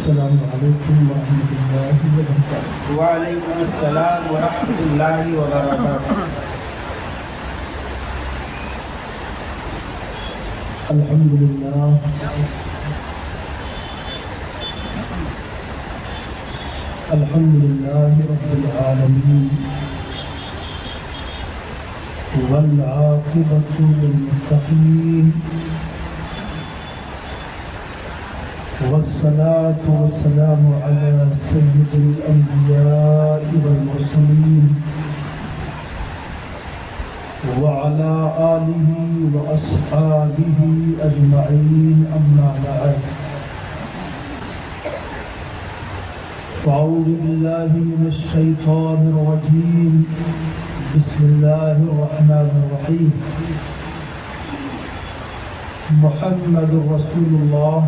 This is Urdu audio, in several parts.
السلام علیکم ورحمۃ اللہ وبرکاتہ۔ وعلیکم السلام ورحمۃ اللہ وبرکاتہ۔ الحمدللہ الحمدللہ رب العالمین والعاقبۃ للمتقین والصلاة والسلام على سيد الأنبياء والمرسلين وعلى آله وأصحابه أجمعين أما بعد فأعوذ بالله من الشيطان الرجيم بسم الله الرحمن الرحيم محمد رسول الله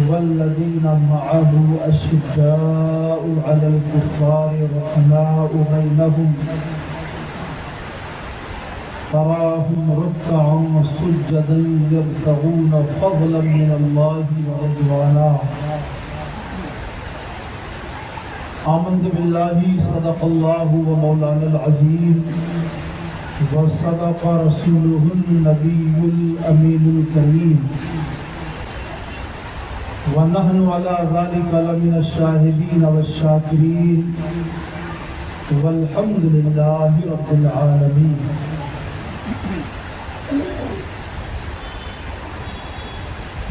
والذين معه أشداء على الكفار رحماء بينهم تراهم ركعا سجدا يبتغون فضلا من الله ورضوانا آمنت بالله صدق الله ومولانا العظيم وصدق رسوله النبي الأمين الكريم ونحن على ذلك لمن الشاهدين والشاكرين والحمد لله رب العالمين۔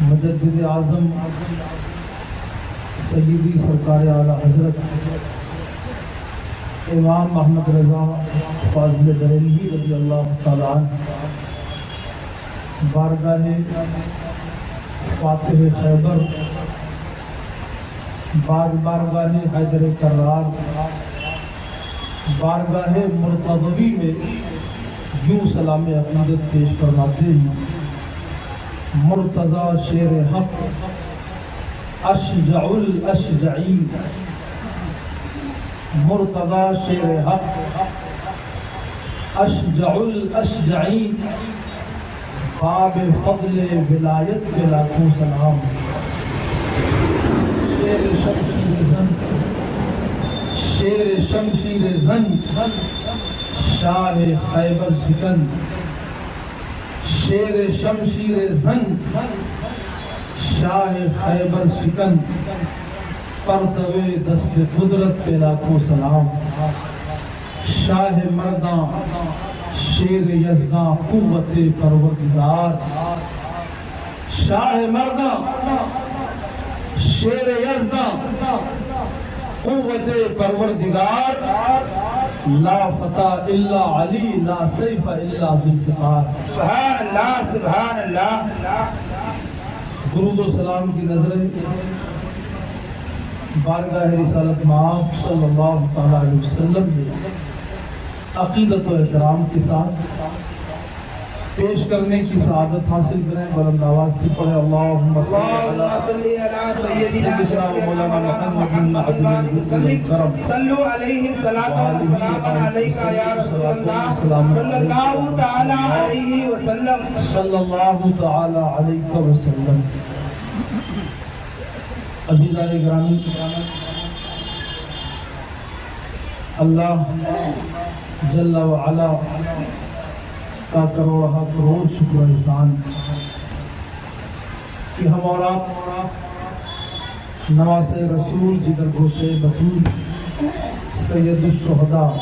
مجدد اعظم سیدی سرکار اعلیٰ حضرت امام محمد رضا فاضل بریلوی رضی اللہ تعالیٰ عنہ بارگاہ فاتح خیبر بارگاہ حیدر کرار بارگاہ مرتضوی میں یوں سلام عقیدت پیش فرماتے ہیں۔ مرتضی شیر حق اشجع الاشجعین، مرتضی شیر حق اشجع الاشجعین، باب فضل ولایت کے لاکھوں سلام۔ شیر شمشیر زن، شیر شمشیر زن، شاہ خیبر شکن، شیر شمشیر زن، شاہ خیبر شکن، پرتوے دست قدرت کے لاکھوں سلام۔ شاہ مرداں شیر یزداں قوت پروردگار، شاہ مرداں شیر یزداں قوت پروردگار، لا فتح الا علی لا سیف الا ذوالفقار۔ سبحان اللہ سبحان اللہ۔ درود و سلام کی نظریں بارگاہ رسالت مآب صلی اللہ تعالیٰ علیہ وسلم میں عقیدت و احترام کے ساتھ پیش کرنے کی سعادت حاصل کریں۔ بلند آواز سے پڑھیں اللہم صلی علی سیدنا و مولانا محمد صلو علیہ السلام علیکہ یا رسول اللہ صلی اللہ تعالی علیہ وسلم، صلی اللہ تعالی علیہ وسلم۔ عزیزان گرامی، اللہ جل وعلا کا کروڑہ کروڑ شکر و احسان کہ ہم اور آپ نواز رسول جگر گوشے بطول سید الشہداء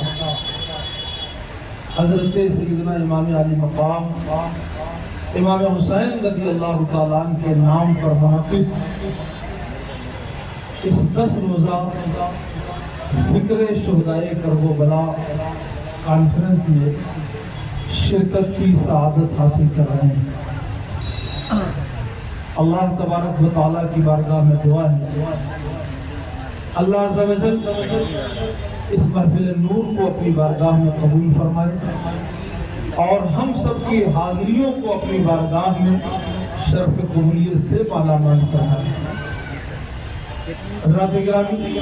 حضرت سیدنا امام علی مقام امام حسین رضی اللہ تعالیٰ عنہ کے نام پر منعقد اس 10 روزہ ذکر شہدائے کرب و بلا کانفرنس میں شرکت کی سعادت حاصل کر رہے ہیں۔ اللہ تبارک و تعالیٰ کی بارگاہ میں دعا ہے اللہ عز و جل اس محفل نور کو اپنی بارگاہ میں قبول فرمائے اور ہم سب کی حاضریوں کو اپنی بارگاہ میں شرف قبولیت سے مالا مال فرمائے۔ حضرات گرامی،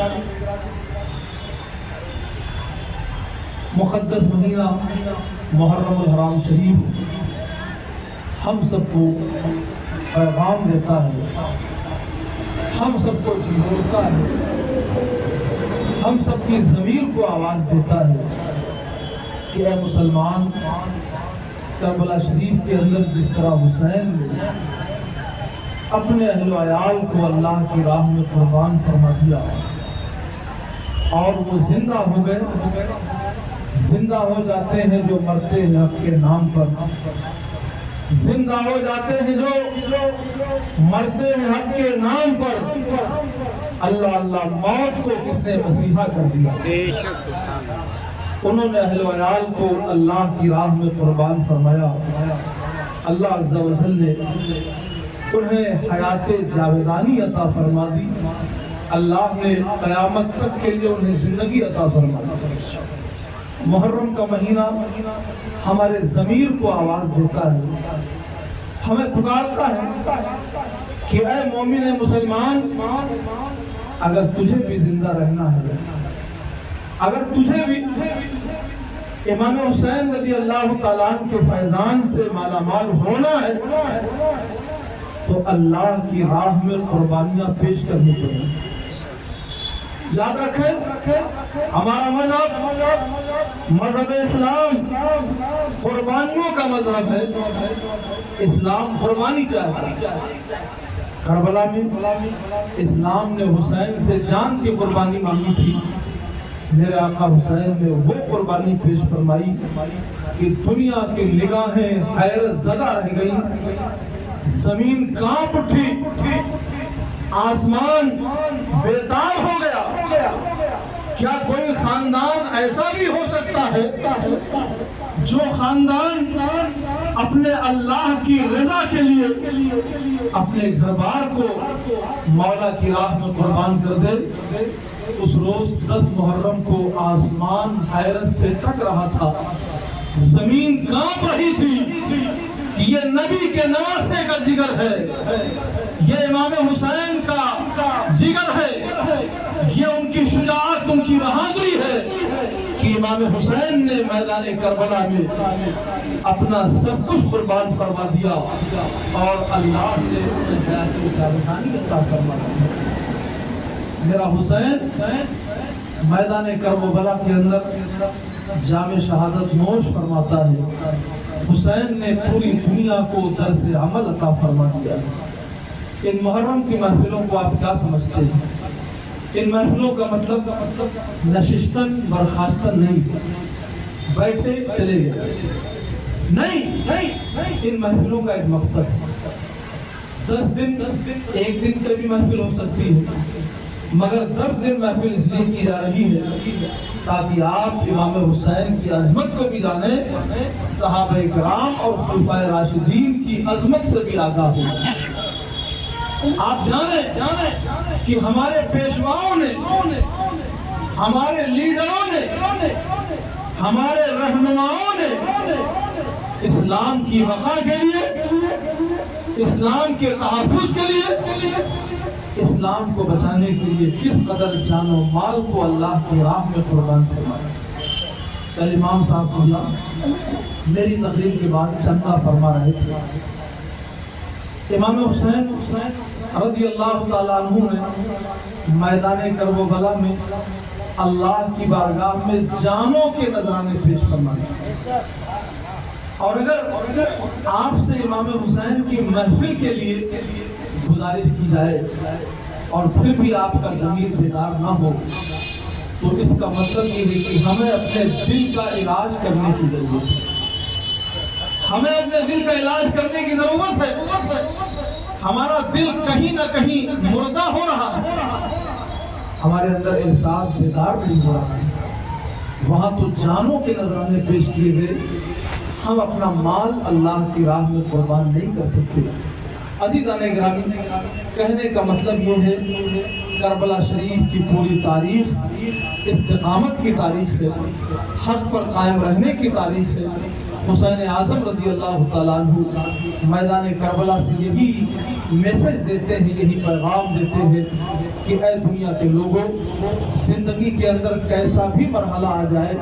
مقدس مہینہ محرم الحرام شریف ہم سب کو پیغام دیتا ہے، ہم سب کو جھنجھوڑتا ہے، ہم سب کی ضمیر کو آواز دیتا ہے کہ اے مسلمان، کربلا شریف کے اندر جس طرح حسین نے اپنے اہل و عیال کو اللہ کی راہ میں قربان فرما دیا اور وہ زندہ ہو گئے، زندہ ہو جاتے ہیں جو مرتے ہیں حق کے نام پر، زندہ ہو جاتے ہیں جو مرتے ہیں حق کے نام پر۔ اللہ اللہ، موت کو کس نے مسیحا کر دیا؟ انہوں نے اہل و عیال کو اللہ کی راہ میں قربان فرمایا۔ اللہ عز و جل نے انہیں حیات جاویدانی عطا فرما دی، اللہ نے قیامت تک کے لیے انہیں زندگی عطا فرما دی۔ محرم کا مہینہ ہمارے ضمیر کو آواز دیتا ہے، ہمیں پکارتا ہے کہ اے مومن مسلمان، اگر تجھے بھی زندہ رہنا ہے، اگر تجھے بھی امام حسین رضی اللہ تعالیٰ عنہ کے فیضان سے مالا مال ہونا ہے تو اللہ کی راہ میں قربانیاں پیش کرنی پڑیں گی۔ یاد رکھیں، ہمارا مذہب اسلام قربانیوں کا مذہب ہے۔ اسلام قربانی چاہتا ہے۔ کربلا میں اسلام نے حسین سے جان کی قربانی مانگی تھی، میرے آقا حسین نے وہ قربانی پیش فرمائی کہ دنیا کی نگاہیں حیرت زدہ رہ گئیں، زمین کانپ اٹھی، آسمان بیتاب ہو گیا۔ کیا کوئی خاندان ایسا بھی ہو سکتا ہے جو خاندان اپنے اللہ کی رضا کے لیے اپنے گھر بار کو مولا کی راہ میں قربان کر دے؟ اس روز 10 محرم کو آسمان حیرت سے تک رہا تھا، زمین کانپ رہی تھی کہ یہ نبی کے نواسے کا جگر ہے، یہ امام حسین کا جگر ہے، یہ ان کی شجاعت، ان کی بہادری ہے کہ امام حسین نے میدان کربلا میں اپنا سب کچھ قربان فرما دیا اور اللہ نے انہیں حیات جاویدانی عطا فرما دی۔ میرا حسین میدان کربلا کے اندر جام شہادت نوش فرماتا ہے۔ حسین نے پوری دنیا کو درس عمل عطا فرما دیا۔ ان محرم کی محفلوں کو آپ کیا سمجھتے ہیں؟ ان محفلوں کا مطلب نشستن برخاستن نہیں، بیٹھے چلے گئے نہیں، ان محفلوں کا ایک مقصد ہے۔ 10 دن، ایک دن کی بھی محفل ہو سکتی ہے، مگر 10 دن محفل اس لیے کی جا رہی ہے تاکہ آپ امام حسین کی عظمت کو بھی جانیں، صحابہ کرام اور خلفائے راشدین کی عظمت سے بھی آگاہ ہوں۔ آپ جانیں کہ ہمارے پیشواؤں نے، ہمارے لیڈروں نے، ہمارے رہنماؤں نے اسلام کی بقا کے لیے، اسلام کے تحفظ کے لیے، اسلام کو بچانے کے لیے کس قدر جان و مال کو اللہ کی راہ میں قربان فرمایا۔ کل امام صاحب اللہ میری تقریر کے بعد چندہ فرما رہے تھے، امام حسین رضی اللہ تعالیٰ عنہ نے میدان کربلا میں اللہ کی بارگاہ میں جانوں کے نذرانے پیش فرمائے، اور اگر آپ سے امام حسین کی محفل کے لیے گزارش کی جائے اور پھر بھی آپ کا ضمیر بیدار نہ ہو تو اس کا مطلب یہ ہے کہ ہمیں اپنے دل کا علاج کرنے کی ضرورت ہے، ہمیں اپنے دل کا علاج کرنے کی ضرورت ہے۔ ہمارا دل کہیں نہ کہیں مردہ ہو رہا ہے، ہمارے اندر احساس بیدار نہیں ہو رہا ہے۔ وہاں تو جانوں کے نذرانے پیش کیے گئے، ہم اپنا مال اللہ کی راہ میں قربان نہیں کر سکتے۔ عزیزان گرامی، کہنے کا مطلب یہ ہے کربلا شریف کی پوری تاریخ استقامت کی تاریخ ہے، حق پر قائم رہنے کی تاریخ ہے۔ حسین اعظم رضی اللہ تعالیٰ عنہ میدان کربلا سے یہی میسج دیتے ہیں، یہی پیغام دیتے ہیں کہ اے دنیا کے لوگوں، زندگی کے اندر کیسا بھی مرحلہ آ جائے،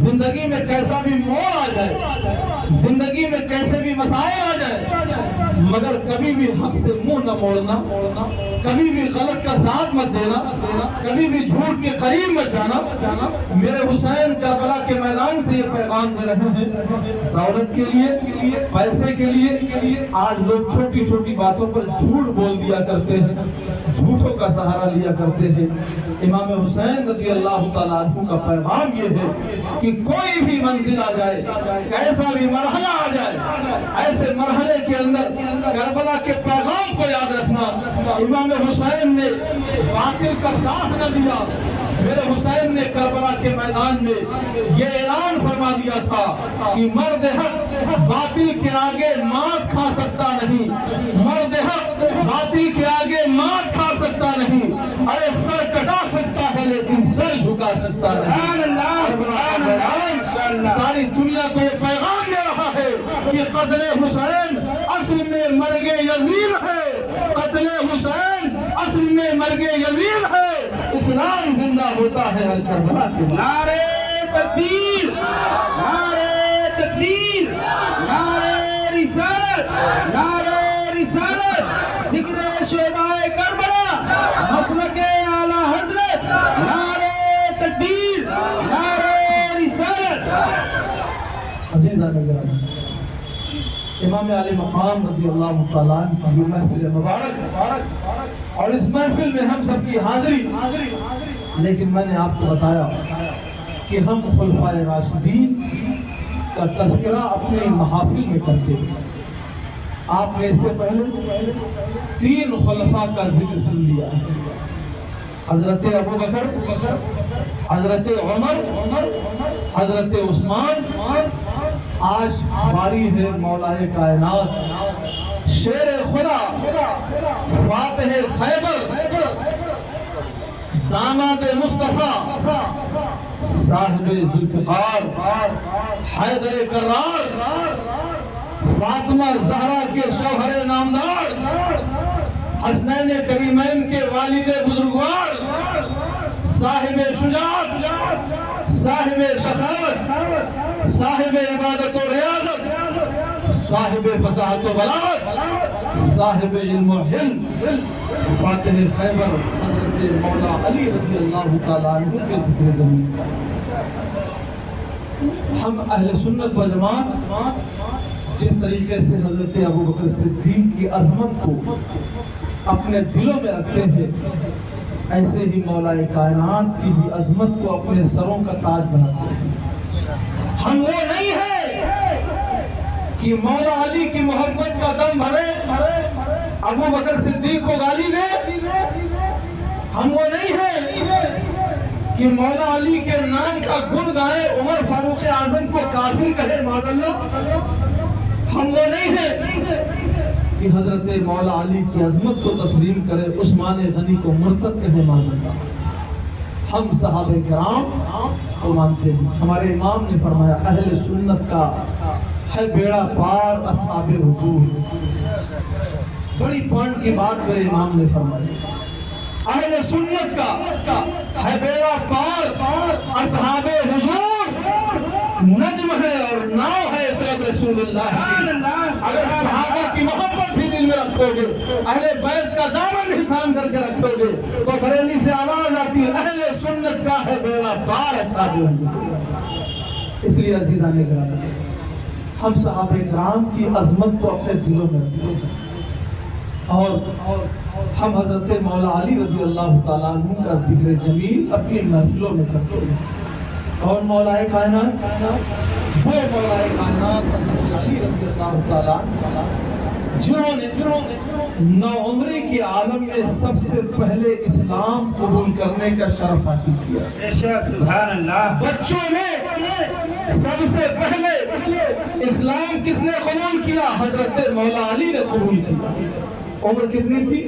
زندگی میں کیسا بھی موڑ آ جائے، زندگی میں کیسے بھی مسائل آ جائے، مگر کبھی بھی حق سے منہ نہ موڑنا، کبھی بھی غلط کا ساتھ مت دینا، کبھی بھی جھوٹ کے قریب مت جانا۔ میرے حسین کربلا کے میدان سے یہ پیغام دے رہے ہیں، دولت کے لیے، پیسے کے لیے آج لوگ چھوٹی چھوٹی باتوں پر جھوٹ بول دیا کرتے ہیں، جھوٹوں کا سہارا لیا کرتے ہیں۔ امام حسین رضی اللہ تعالیٰ عنہ کا پیغام یہ ہے کہ کوئی بھی منزل آ جائے، کیسا بھی مرحلہ آ جائے، ایسے مرحلے کے اندر کربلا کے پیغام کو یاد رکھنا۔ امام حسین نے باطل کا ساتھ نہ دیا۔ میرے حسین نے کربلا کے میدان میں یہ اعلان فرما دیا تھا کہ مرد حق باطل کے آگے مات کھا سکتا نہیں، مرد حق باطل کے آگے مات کھا سکتا نہیں۔ ارے سر کٹا سکتا ہے لیکن سر جھکا سکتا نہیں۔ ساری دنیا کو یہ پیغام دے رہا ہے کہ قتل حسین اصل میں مرگ یزید ہے، قتل حسین اصل میں مرگ یزید ہے۔ اسلام زندہ ہوتا ہے ہر کربلا کے بعد۔ نعرے تکبیر، نعرے تکبیر، نعرے رسالت، نعرے رسالت، ذکر شہدائے کربلا، مسلک اعلیٰ حضرت، نعرے تکبیر، نعرے رسالت۔ عزیزان گرامی، امام علی مقام رضی اللہ تعالیٰ عنہ کی یہ محفل مبارک، اور اس محفل میں ہم سب کی حاضری، لیکن میں نے آپ کو بتایا کہ ہم خلفائے راشدین کا تذکرہ اپنے محافل میں کرتے ہیں۔ آپ نے اس سے پہلے 3 خلفاء کا ذکر سن لیا، حضرت ابو بکر، حضرت عمر، حضرت عثمان۔ آج باری ہے مولا کائنات، شیر خدا، فاتح خیبر، داماد مصطفیٰ، صاحب ذوالفقار، حیدر کرار، فاطمہ زہرا کے شوہر نامدار، حسنین کریمین کے والد بزرگوار، صاحب شجاعت، صاحب شخاوت، صاحب عبادت و ریاضت، صاحب فصاحت و بلاغت، صاحب علم و حلم، فاتح خیبر حضرت مولا علی رضی اللہ تعالیٰ عنہ کے ذکر زمین۔ ہم اہل سنت و جماعت جس طریقے سے حضرت ابو بکر صدیق کی عظمت کو اپنے دلوں میں رکھتے ہیں، ایسے ہی مولا کائنات کی بھی عظمت کو اپنے سروں کا تاج بناتے ہیں۔ ہم وہ نہیں ہیں کہ مولا علی کی محبت کا دم بھرے، ابو بکر صدیق کو گالی دے۔ ہم وہ نہیں ہیں کہ مولا علی کے نام کا گن گائے، عمر فاروق اعظم کو کافر کہے معاذ اللہ۔ ہم وہ نہیں ہیں کہ حضرت مولا علی کی عظمت کو تسلیم کرے، عثمان غنی کو مرتد کہے معاذ اللہ۔ ہم صحابہ کرام کو مانتے ہیں۔ ہمارے امام نے فرمایا اہل سنت کا ہے بیڑا پار اصحاب حضور۔ بڑی پوائنٹ کی بات میرے امام نے فرمائی، اہل سنت کا ہے بیڑا پار اصحاب حضور، نجم ہے اور ناؤ ہے طرف رسول اللہ۔ اگر صحابہ کی محبت بھی دل میں رکھو گے، اہل بیت کا دامن بھی تھام کر کے رکھو گے، تو بریلی سے آواز آتی ہے اہل سنت کا ہے بیڑا پار اصحاب حضور۔ اس لیے عزیزان گرامی، ہم صحابہ کرام کی عظمت کو اپنے دلوں میں رکھتے ہیں، اور ہم حضرت مولا علی رضی اللہ تعالیٰ عنہ کا ذکر جمیل اپنی محفلوں میں کرتے ہیں۔ اور مولا کائنات، وہ مولا کائنات حضرت علی رضی اللہ تعالیٰ جنہوں نے نوعمری کے عالم میں سب سے پہلے اسلام قبول کرنے کا شرف حاصل کیا۔ بے شک، سبحان اللہ۔ بچوں میں سب سے پہلے اسلام کس نے قبول کیا؟ حضرت مولا علی نے قبول کیا۔ عمر کتنی تھی؟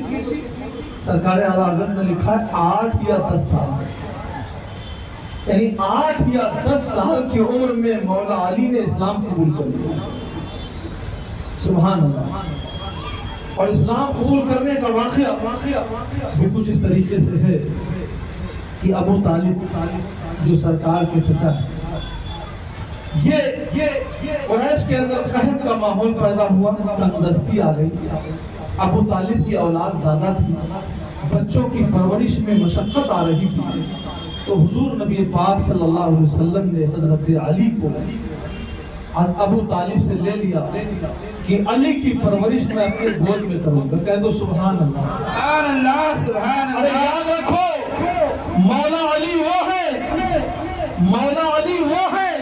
سرکار اعلیٰ حضرت نے لکھا ہے 8 یا 10 سال، یعنی 8 یا 10 سال کی عمر میں مولا علی نے اسلام قبول کر لیا۔ سبحان اللہ۔ اور اسلام قبول کرنے کا واقعہ بھی کچھ اس طریقے سے ہے کہ ابو طالب جو سرکار کے چچا ہے، یہ قریش کے اندر قحط کا ماحول پیدا ہوا، تنگدستی آ گئی، ابو طالب کی اولاد زیادہ تھی، بچوں کی پرورش میں مشقت آ رہی تھی، تو حضور نبی پاک صلی اللہ علیہ وسلم نے حضرت علی کو ابو طالب سے لے لیا کہ علی کی پرورش میں اپنے گود میں کروں گا۔ کہہ دو سبحان اللہ، سبحان اللہ، سبحان ارے اللہ۔ یاد رکھو، مولا علی وہ ہے، مولا علی وہ ہے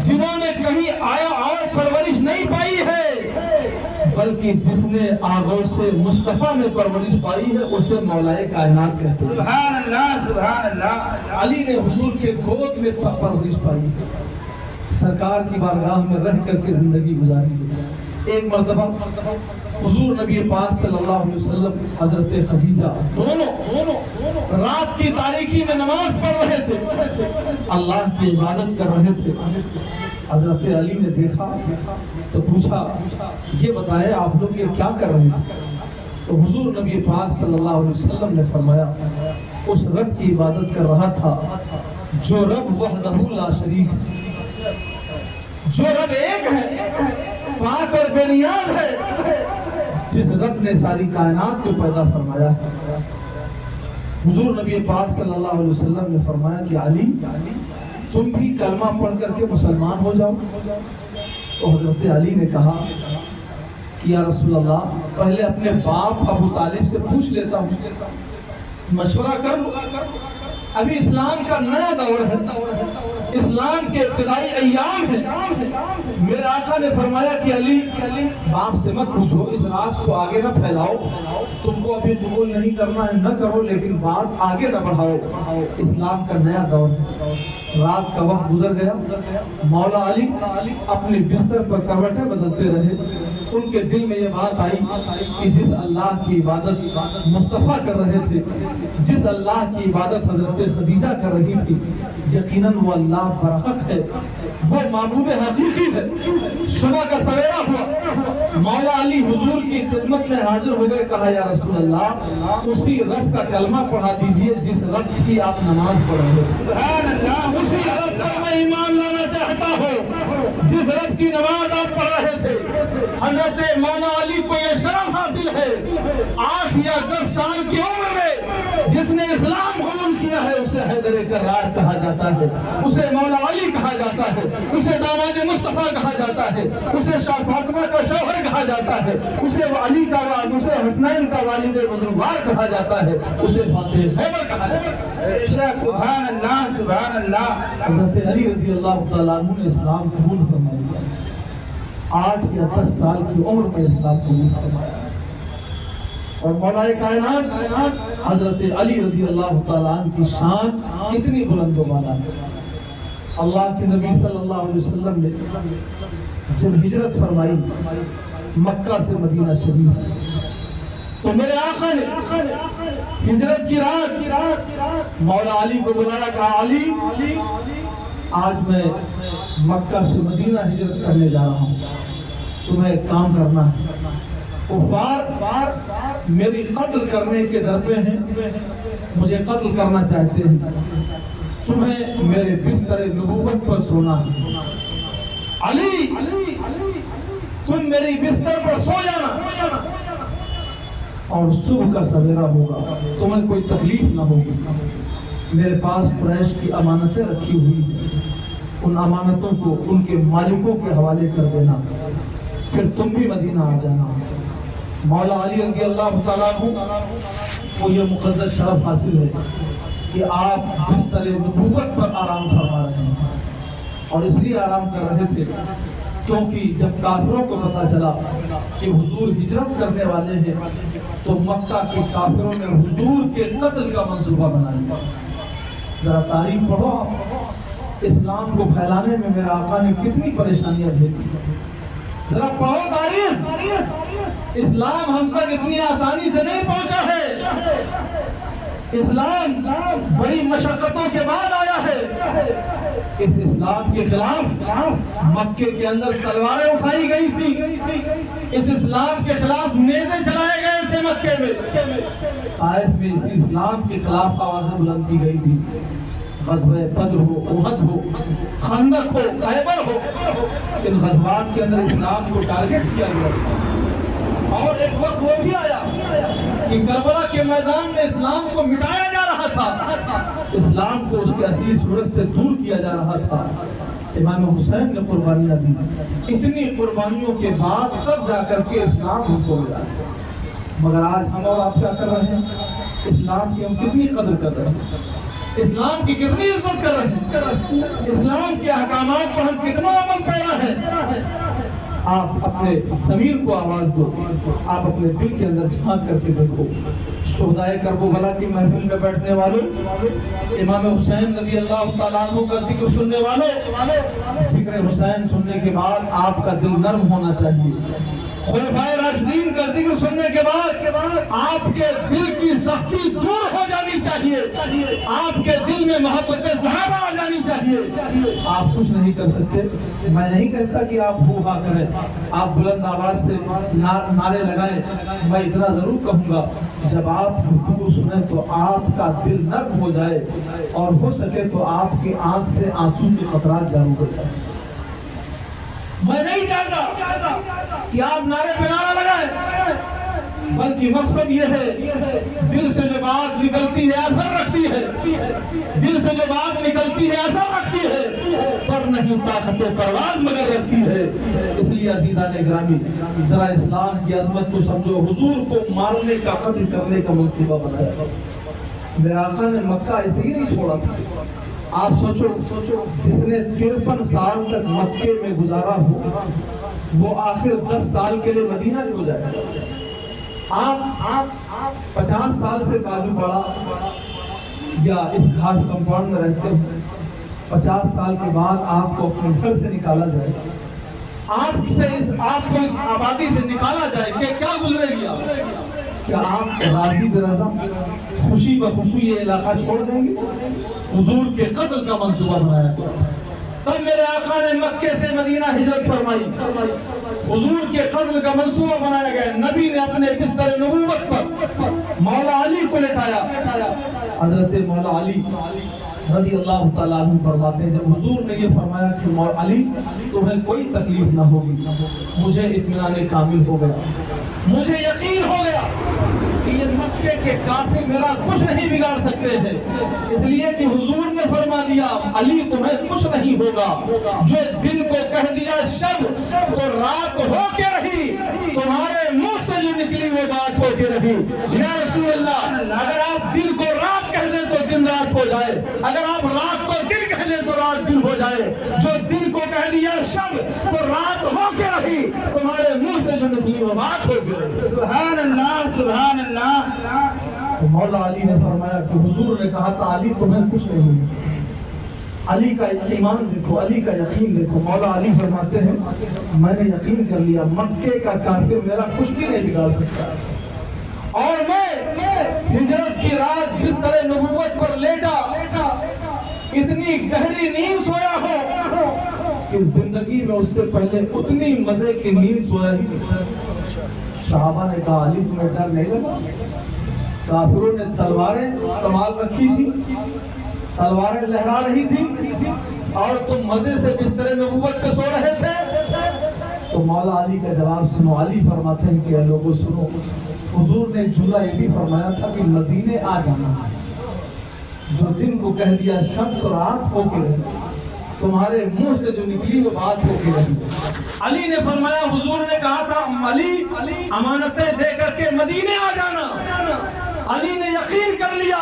جنہوں نے کہیں آیا اور پرورش نہیں پائی ہے، بلکہ جس نے آغوش سے مصطفیٰ میں پرورش پائی ہے اسے مولا کائنات کہتے ہیں۔ سبحان اللہ، سبحان اللہ۔ علی نے حضور کے گود میں پرورش پائی، سرکار کی بارگاہ میں رہ کر کے زندگی گزاری۔ ایک مرتبہ حضور نبی پاک صلی اللہ علیہ وسلم حضرت خدیجہ دونوں رات کی تاریکی میں نماز پڑھ رہے تھے، اللہ کی عبادت کر رہے تھے۔ حضرت علی نے دیکھا تو پوچھا، یہ بتائے آپ لوگ یہ کیا کر رہے ہیں؟ تو حضور نبی پاک صلی اللہ علیہ وسلم نے فرمایا، اس رب کی عبادت کر رہا تھا جو رب وحدہ لا شریک ہے، جو رب ایک ہے، پاک اور بے نیاز ہے، جس رب نے ساری کائنات کو پیدا فرمایا ہے۔ حضور نبی پاک صلی اللہ علیہ وسلم نے فرمایا کہ علی تم بھی کلمہ پڑھ کر کے مسلمان ہو جاؤ۔ تو حضرت علی نے کہا کہ یا رسول اللہ، پہلے اپنے باپ ابو طالب سے پوچھ لیتا ہوں، مشورہ کر لوں، ابھی اسلام کا نیا دور ہے، اسلام کے ابتدائی ایام ہیں۔ میرے آقا نے فرمایا کہ علی باپ سے مت پوچھو، اس راز کو آگے نہ پھیلاؤ، تم کو ابھی قبول نہیں کرنا ہے نہ کرو، لیکن بات آگے نہ بڑھاؤ، اسلام کا نیا دور ہے۔ رات کا وقت گزر گیا، مولا علی اپنے بستر پر کروٹیں بدلتے رہے۔ ان کے دل میں یہ بات آئی کہ جس اللہ کی عبادت مصطفیٰ کر رہے تھے، جس اللہ کی عبادت حضرت خدیجہ کر رہی تھی، یقیناً وہ اللہ برحق ہے، وہ معبود حقیقی ہے۔ صبح کا سویرا ہوا، مولا علی حضور کی خدمت میں حاضر ہو گئے، کہا یا رسول اللہ اسی رب کا کلمہ پڑھا دیجئے جس رب کی آپ نماز پڑھ رہے ہیں۔ سبحان اللہ، اسی رب پر میں ایمان لانا چاہتا ہوں جس رب کی نماز آپ پڑھ رہے تھے۔ حضرت مولا علی کو یہ شرف حاصل ہے، 8 یا 10 سال کی عمر میں جس نے اسلام قبول کیا ہے اسے حیدر کرار کہا جاتا ہے، اسے مولا علی کہا جاتا ہے، اسے داماد مصطفیٰ کہا جاتا ہے، اسے شاہ فاطمہ کا شوہر کہا جاتا ہے، اسے علی کا اسے حسنین کا والد بزرگوار کہا جاتا ہے، اسے فاتح خیبر کہا جاتا ہے۔ بے شک، سبحان اللہ، سبحان اللہ۔ حضرت علی رضی اللہ تعالیٰ عنہ نے اسلام قبول فرمایا، 8 یا 10 سال کی عمر میں اسلام قبول فرمایا، اور مولا کائنات حضرت علی رضی اللہ تعالیٰ عنہ کی شان اتنی بلند و بالا ہے۔ اللہ کے نبی صلی اللہ علیہ وسلم نے جب ہجرت فرمائی مکہ سے مدینہ شریف، تو میرے آقا نے ہجرت کی رات مولا علی کو بلایا، کہا علی آج میں مکہ سے مدینہ ہجرت کرنے جا رہا ہوں، تمہیں ایک کام کرنا ہے، کفار میری قتل کرنے کے در پہ ہیں، مجھے قتل کرنا چاہتے ہیں، تمہیں میرے بستر نبوت پر سونا ہے، علی تم میری بستر پر سو جانا، اور صبح کا سویرا ہوگا، تمہیں کوئی تکلیف نہ ہوگی، میرے پاس قریش کی امانتیں رکھی ہوئی ہیں، ان امانتوں کو ان کے مالکوں کے حوالے کر دینا، پھر تم بھی مدینہ آ جانا۔ مولا علی رضی اللہ تعالیٰ عنہ کو یہ مقدس شرف حاصل ہے کہ آپ بستر نبوت پر آرام فرما رہے ہیں، اور اس لیے آرام کر رہے تھے کیونکہ جب کافروں کو پتا چلا کہ حضور ہجرت کرنے والے ہیں تو مکہ کے کافروں نے حضور کے قتل کا منصوبہ بنایا۔ ذرا تاریخ پڑھو، اسلام کو پھیلانے میں میرے آقا نے کتنی پریشانیاں جھیلی، ذرا پڑھو تاریخ، اسلام ہم تک اتنی آسانی سے نہیں پہنچا ہے، اسلام بڑی مشقتوں کے بعد آیا ہے۔ اس اسلام کے خلاف مکے کے اندر تلواریں اٹھائی گئی تھی، اس اسلام کے خلاف نیزے چلائے گئے تھے مکے میں، طائف میں اسی اسلام کے خلاف آوازیں بلند کی گئی تھی، غزوہ بدر ہو، احد ہو، خندق ہو، خیبر ہو، ان غزوات کے اندر اسلام کو ٹارگٹ کیا گیا تھا۔ اور ایک وقت وہ بھی آیا کہ کربلا کے میدان میں اسلام کو مٹایا جا رہا تھا، اسلام کو اس کی اصلی صورت سے دور کیا جا رہا تھا۔ امام حسین نے قربانیاں دی، اتنی قربانیوں کے بعد تب جا کر کے اسلام ہم کو ملا۔ مگر آج ہم اور آپ کیا کر رہے ہیں؟ اسلام کی ہم کتنی قدر کر رہے ہیں، اسلام کی کتنی عزت کر رہے ہیں، اسلام کے احکامات پر ہم کتنا عمل پیرا ہے۔ آپ اپنے ضمیر کو آواز دو، آپ اپنے دل کے اندر جھانک کر کے دیکھو۔ شہدائے کربلا کی محفل میں بیٹھنے والوں، امام حسین رضی اللہ تعالیٰ عنہ کا ذکر سننے والوں، ذکر حسین سننے کے بعد آپ کا دل نرم ہونا چاہیے۔ خلفائے راشدین کا ذکر سننے کے بعد آپ کے دل کی سختی دور ہو جانی چاہیے، آپ کے دل میں محبت صحابہ آ جانی چاہیے۔ آپ کچھ نہیں کر سکتے، میں نہیں کہتا کہ آپ ہو ہا کریں، آپ بلند آواز سے نعرے لگائیں، میں اتنا ضرور کہوں گا جب آپ گفتگو سنیں تو آپ کا دل نرم ہو جائے اور ہو سکے تو آپ کی آنکھ سے آنسو کے قطرات جاری ہو جائیں۔ میں نہیں چاہتا کہ آپ نعرے پہ نعرہ لگائیں، بلکہ مقصد یہ ہے دل سے جو بات نکلتی ہے اثر رکھتی ہے، دل سے جو بات نکلتی ہے اثر رکھتی ہے، پر نہیں طاقت و پرواز مگر رکھتی ہے۔ اس لیے عزیزان گرامی، ذرا اسلام کی عظمت کو سمجھو۔ حضور کو مارنے کا، قتل کرنے کا منصوبہ بنایا، میرے آقا نے مکہ ایسے ہی نہیں چھوڑا تھا۔ آپ سوچو، جس نے 53 سال تک مکے میں گزارا ہو وہ آخر 10 سال کے لیے مدینہ کیوں جائے؟ آپ 50 سال سے کالو پڑا یا اس خاص کمپاؤنڈ میں رہتے ہیں، 50 سال کے بعد آپ کو اپنے گھر سے نکالا جائے، آپ کو اس آبادی سے نکالا جائے کہ کیا گزرے گی؟ کیا آپ راضی برضا خوشی بخوشی یہ علاقہ چھوڑ دیں گے؟ حضور کے قتل کا منصوبہ بنایا گیا، تب میرے آقا نے مکے سے مدینہ ہجرت فرمائی، حضور کے قتل کا منصوبہ بنایا گیا۔ نبی نے اپنے بستر نبوت پر مولا علی کو لٹایا۔ حضرت مولا علی رضی اللہ تعالیٰ عنہ فرماتے ہیں جب حضور نے یہ فرمایا کہ مولا علی تمہیں کوئی تکلیف نہ ہوگی، مجھے اطمینان کامل ہو گیا، مجھے یقین ہو گیا کہ یہ مکے کے کافر میرا کچھ نہیں بگاڑ سکتے ہیں، اس لیے کہ حضور نے فرما دیا علی تمہیں کچھ نہیں ہوگا، جو دن کو کہہ دیا شب تو رات ہو کے رہی، تمہارے منہ سے جو نکلی وہ بات ہو کے رہی۔ یا رسول اللہ، اگر آپ دن کو رات کہہ دیں تو دن رات ہو جائے، اگر آپ رات کو دن کہہ دیں تو رات دن ہو جائے، جو دن کو کہہ دیا شب تو رات ہو کے رہی، تمہارے منہ سے جو نکلی وہ بات ہو کے رہی۔ سبحان اللہ، سبحان اللہ۔ تو مولا علی نے فرمایا کہ حضور نے کہا تھا علی تمہیں کچھ نہیں ہوگا۔ علی کا ایمان دیکھو، علی کا یقین دیکھو۔ مولا علی فرماتے ہیں میں نے یقین کر لیا مکے کا کافر میرا کچھ بھی نہیں بگاڑ سکتا، اور میں ہجرت کی رات بستر نبوت پر لیٹا اتنی گہری نیند سویا ہوں کہ زندگی میں اس سے پہلے اتنی مزے کی نیند سویا ہی نہیں۔ صحابہ نے کہا علی تمہیں ڈر نہیں لگا؟ کافروں نے تلواریں سنبھال رکھی تھی، تلواریں لہرا رہی تھی اور تم مزے سے بستر نبوت پہ سو رہے تھے۔ تو مولا علی کا جواب سنو۔ علی فرماتے ہیں کہ لوگوں سنو، حضور نے جملہ یہ بھی فرمایا تھا کہ مدینے آ جانا، جو دن کو کہہ دیا شب تو رات ہو کے رہی، تمہارے منہ سے جو نکلی وہ بات ہو کے رہی۔ علی نے فرمایا حضور نے کہا تھا علی امانتیں دے کر کے مدینے آ جانا۔ علی نے یقین کر لیا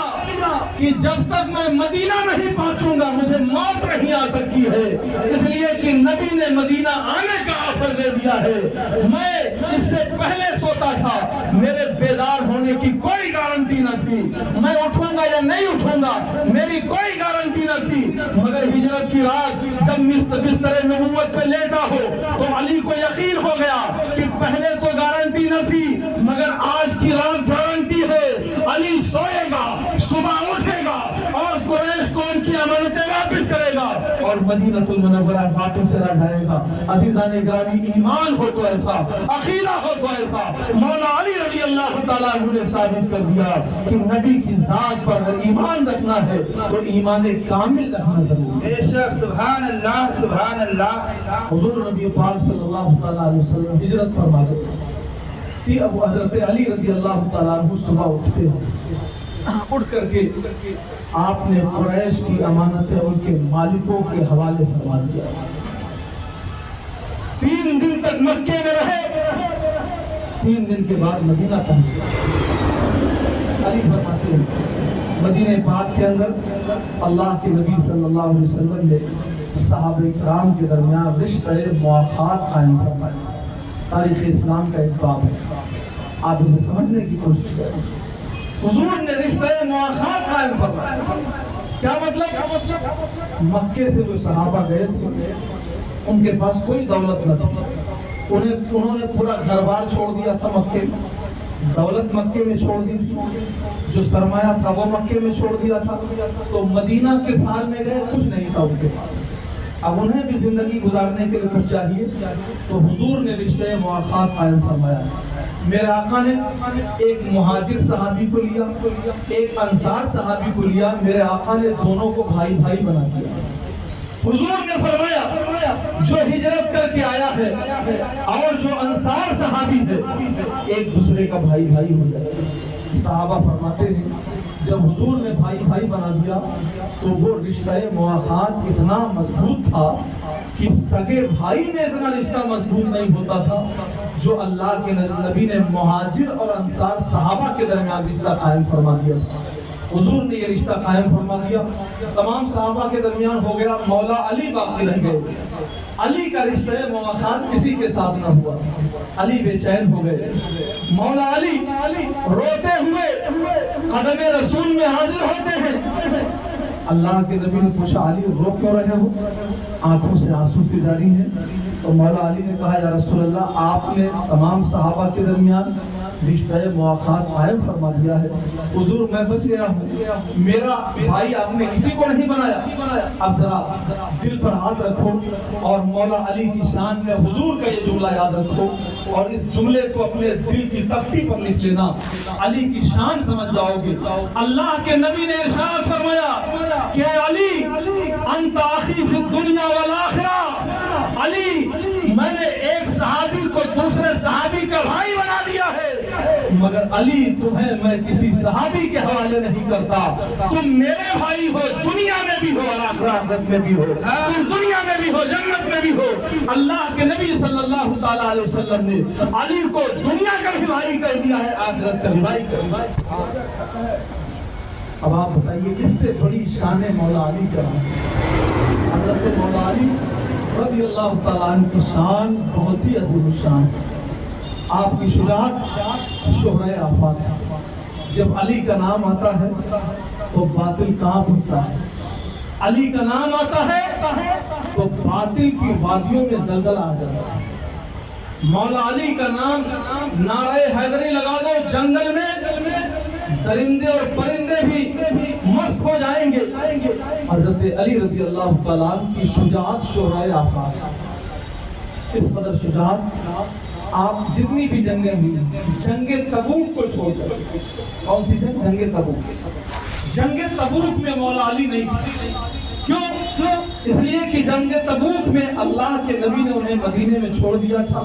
کہ جب تک میں مدینہ نہیں پہنچوں گا مجھے موت نہیں آ سکتی ہے، اس لیے کہ نبی نے مدینہ آنے کا آفر دے دیا ہے۔ میں اس سے پہلے سوتا تھا، میرے بیدار ہونے کی کوئی گارنٹی نہ تھی، میں اٹھوں گا یا نہیں اٹھوں گا میری کوئی گارنٹی نہ تھی، مگر ہجرت کی رات جب بستر نبوت پہ لیٹا ہو تو علی کو یقین ہو گیا کہ پہلے تو گارنٹی نہ تھی مگر آج کی رات گارنٹی ہے۔ علی سوئے گا، صبح اٹھے گا اور قریش کو ان کی امانتیں واپس کرے گا اور مدینہ المنورہ واپس چلا جائے گا۔ عزیزان گرامی، ایمان ہو تو ایسا، عقیدہ ہو تو ایسا، مولا علی رضی اللہ تعالیٰ عنہ نے ثابت کر دیا کہ نبی کی ذات پر اگر ایمان رکھنا ہے تو ایمان کامل رکھنا ضروری ہے۔ بے شک، سبحان اللہ سبحان اللہ۔ حضور نبی پاک صلی اللہ تعالیٰ علیہ وسلم ہجرت فرما گئے کہ ابو حضرت علی رضی اللہ تعالیٰ عنہ صبح اٹھتے ہیں، اٹھ کر کے آپ نے قریش کی امانتیں ان کے مالکوں کے حوالے فرما دیا۔ 3 دن تک مکے میں رہے، 3 دن کے بعد مدینہ پہنچے۔ علی فرماتے ہیں مدینہ پاک کے اندر اللہ کے نبی صلی اللہ علیہ وسلم نے صحابہ کرام کے درمیان رشتہ مواخات قائم فرمایا۔ تاریخ اسلام کا ایک باب ہے، آپ اسے سمجھنے کی کوشش کریں۔ حضور نے رشتہ مواخات قائم فرمایا۔ کیا مطلب؟ مکے سے جو صحابہ گئے تھے ان کے پاس کوئی دولت نہ تھی، انہوں نے پورا گھر بار چھوڑ دیا تھا مکے میں، دولت مکے میں چھوڑ دی تھی، جو سرمایہ تھا وہ مکے میں چھوڑ دیا تھا، تو مدینہ کے سال میں گئے کچھ نہیں تھا ان کے پاس۔ اب انہیں بھی زندگی گزارنے کے لیے کچھ چاہیے، تو حضور نے رشتہ مواخات قائم فرمایا۔ میرے آقا نے ایک مہاجر صحابی کو لیا، ایک انصار صحابی کو لیا، میرے آقا نے دونوں کو بھائی بھائی بنا دیا۔ حضور نے فرمایا جو ہجرت کر کے آیا ہے اور جو انصار صحابی ہے ایک دوسرے کا بھائی بھائی ہو جائے۔ صحابہ فرماتے ہیں جب حضور نے بھائی بھائی بنا دیا تو وہ رشتہ مواخات اتنا مضبوط تھا کہ سگے بھائی میں اتنا رشتہ مضبوط نہیں ہوتا تھا جو اللہ کے نبی نے مہاجر اور انصار صحابہ کے درمیان رشتہ قائم فرما دیا۔ حضور نے یہ رشتہ قائم فرما دیا، تمام صحابہ کے درمیان ہو گیا، مولا علی باقی رہ گئے۔ علی کا رشتہ مواخات کسی کے ساتھ نہ ہوا، علی بے چین ہو گئے۔ مولا علی روتے ہوئے قدم رسول میں حاضر ہوتے ہیں۔ اللہ کے نبی نے پوچھا علی رو کیوں رہے ہو؟ آنکھوں سے آنسو کی جاری ہیں۔ تو مولا علی نے کہا یا رسول اللہ آپ نے تمام صحابہ کے درمیان رشتہ مواخات قائم فرما دیا ہے، حضور میں بچ گیا ہوں، میرا بھائی آپ نے کسی کو نہیں بنایا۔ اب ذرا دل پر ہاتھ رکھو اور مولا علی کی شان میں حضور کا یہ جملہ یاد رکھو اور اس جملے کو اپنے دل کی تختی پر لکھ لینا، علی کی شان سمجھ جاؤ گے۔ اللہ کے نبی نے ارشاد فرمایا کہ علی انت اخی فی الدنیا والآخرہ، علی میں نے ایک صحابی کو دوسرے صحابی کا بھائی بنا دیا ہے، مگر علی تمہیں میں کسی صحابی کے حوالے نہیں کرتا، تم میرے بھائی ہو، دنیا میں بھی ہو اور آخرت میں بھی ہو، تم دنیا میں بھی ہو جنت میں بھی ہو۔ اللہ کے نبی صلی اللہ تعالیٰ علیہ وسلم نے علی کو دنیا کا بھی بھائی کر دیا ہے، آخرت کا بھی بھائی کر دیا ہے۔ اب آپ بتائیے اس سے بڑی شان مولا علی کیا ہے؟ حضرت مولا علی رضی اللہ تعالیٰ عنہ کی شان بہت ہی عظیم الشان، آپ کی شجاعت شہرۂ آفاق ہے۔ جب علی کا نام آتا ہے تو باطل کانپ اٹھتا ہے، علی کا نام آتا ہے تو باطل کی وادیوں میں زلزلہ آ جاتا ہے۔ مولا علی کا نام نعرہ حیدری لگا دو، جنگل میں درندے اور پرندے بھی مست ہو جائیں گے۔ حضرت علی رضی اللہ تعالیٰ عنہ کی شجاعت شہرۂ آفاق، اس قدر شجاعت آپ جتنی بھی جنگیں ہوئی، جنگ تبوک کو چھوڑ کر، کون سی جنگ؟ جنگ تبوک۔ جنگ تبوک میں مولا علی نہیں تھے، کیوں؟ اس لیے کہ جنگ تبوک میں اللہ کے نبی نے انہیں مدینے میں چھوڑ دیا تھا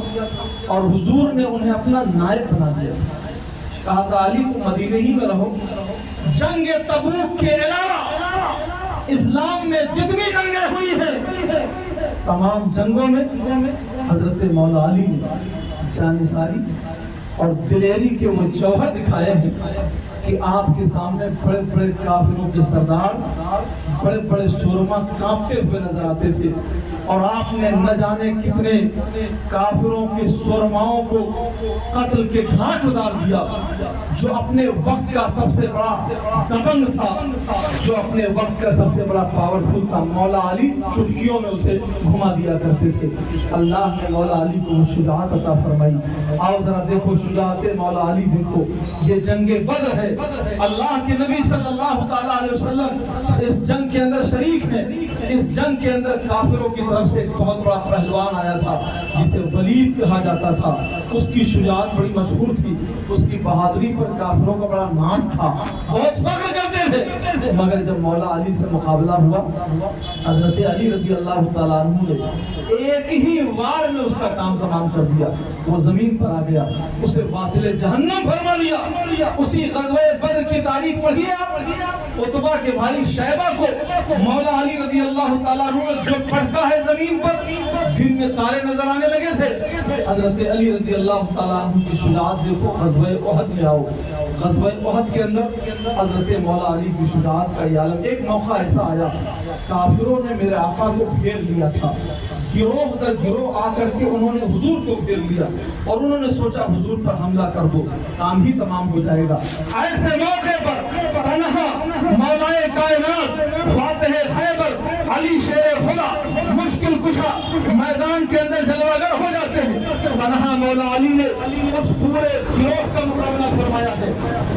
اور حضور نے انہیں اپنا نائب بنا دیا، کہا تھا علی تم مدینے ہی میں رہو۔ جنگ تبوک کے علاوہ اسلام میں جتنی جنگیں ہوئی ہیں تمام جنگوں میں حضرت مولا علی نے جانثاری اور دلیری کے وہ جوہر دکھائے ہیں کہ آپ کے سامنے بڑے بڑے کافروں کے سردار، بڑے بڑے شورما کانپتے ہوئے نظر آتے تھے، اور آپ نے نہ جانے کتنے کافروں کے سرماؤں کو قتل کے گھاٹ اتار دیا. جو اپنے وقت کا سب سے بڑا دبنگ تھا, جو اپنے وقت کا سب سے بڑا پاورفل تھا, مولا علی چٹکیوں میں اسے گھما دیا کرتے تھے. اللہ نے مولا علی کو شجاعت عطا فرمائی. آؤ ذرا دیکھو شجاعت مولا علی دیکھو. یہ جنگ بدر ہے. اللہ کے نبی صلی اللہ تعالیٰ علیہ وسلم اس جنگ کے اندر شریک ہیں. اس جنگ کے اندر کافروں کی طرف سے ایک بہت بڑا پہلوان آیا تھا جسے ولید کہا جاتا تھا. اس کی شجاعت بڑی مشہور تھی, اس کی بہادری پر کافروں کا بڑا ناز تھا, بہت فخر کرتے تھے. مگر جب مولا علی سے مقابلہ ہوا, حضرت علی رضی اللہ تعالیٰ عنہ نے ایک ہی وار میں اس کا کام تمام کر دیا. وہ زمین پر آ گیا, اسے واصل جہنم فرما دیا. اسی غزوہ بدر کی تاریخ پڑھی آپ, عتبہ کے بھائی شیبہ کو مولا علی رضی اللہ تعالیٰ عنہ جو پڑھتا ہے زمین پر, دن میں تارے نظر آنے لگے تھے. حضرت علی رضی اللہ تعالیٰ عنہ کی شجاعت دیکھو. غزوہ احد میں آؤ, غزوہ احد کے اندر حضرت مولا علی کی شجاعت کا یہ عالم. ایک موقع ایسا آیا, کافروں نے میرے آقا کو گھیر لیا تھا. گروہ در گروہ آ کر کے انہوں نے حضور کو گھیر لیا اور انہوں نے سوچا حضور پر حملہ کر دو, کام ہی تمام ہو جائے گا. ایسے موقع پر تنہا مولا کائنات فاتح خیبر علی شیر خدا مشکل کشا میدان کے اندر جلوہ گر ہو جاتے ہیں. تنہا مولا علی نے اس پورے گروہ کا مقابلہ فرمایا ہے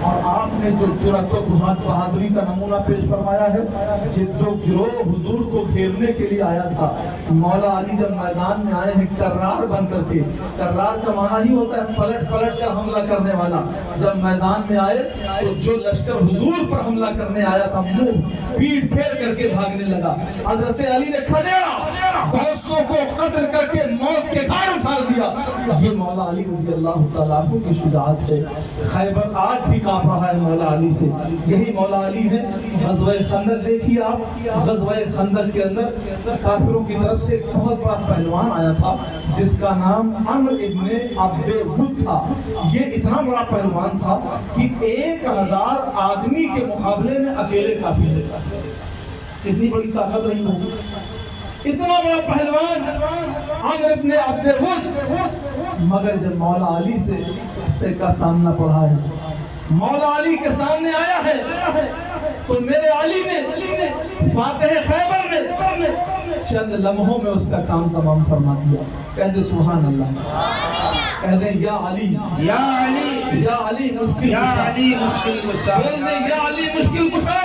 اور آپ نے جو جرأت و بہادری کا نمونہ پیش فرمایا ہے. جو گروہ حضور کو گھیرنے کے لیے آیا تھا, مولا علی جب میدان میں آئے ہیں کرار بن کر کے, کرار کا معنی ہی ہوتا ہے پلٹ پلٹ کر حملہ کرنے والا. جب میدان میں آئے تو جو لشکر حضور پر حملہ کرنے آیا تھا منہ پیٹ پھیر کر کے بھاگنے لگا. حضرت علی نے کھدیا بہت سو کو قتل کر کے موت کے گھاٹ اٹھا دیا. یہ مولا علی رضی اللہ تعالیٰ عنہ کی شجاعت ہے. خیبر آج بھی کانپ رہا ہے مولا علی سے. یہی مولا علی ہے. غزوہ خندق دیکھیے آپ, غزوہ خندق کے اندر کافروں کی طرف سے بہت بڑا پہلوان آیا تھا جس کا نام عمرو ابن عبد ود تھا. یہ اتنا بڑا پہلوان تھا کہ 1000 آدمی کے مقابلے میں اکیلے کافی تھے. اتنی بڑی طاقت رہی ہوگی. اتنا بڑا پہلوان عمرو ابن عبد ود. مگر جب مولا علی سے کا سامنا پڑھا ہے, مولا علی کے سامنے آیا ہے, تو میرے علی نے فاتح خیبر نے چند لمحوں میں اس کا کام تمام فرما دیا. کہہ دے سبحان اللہ, کہہ دیں یا علی یا علی یا علی مشکل یا کشا. علی مشکل کشا. بول دیں یا علی مشکل کشا.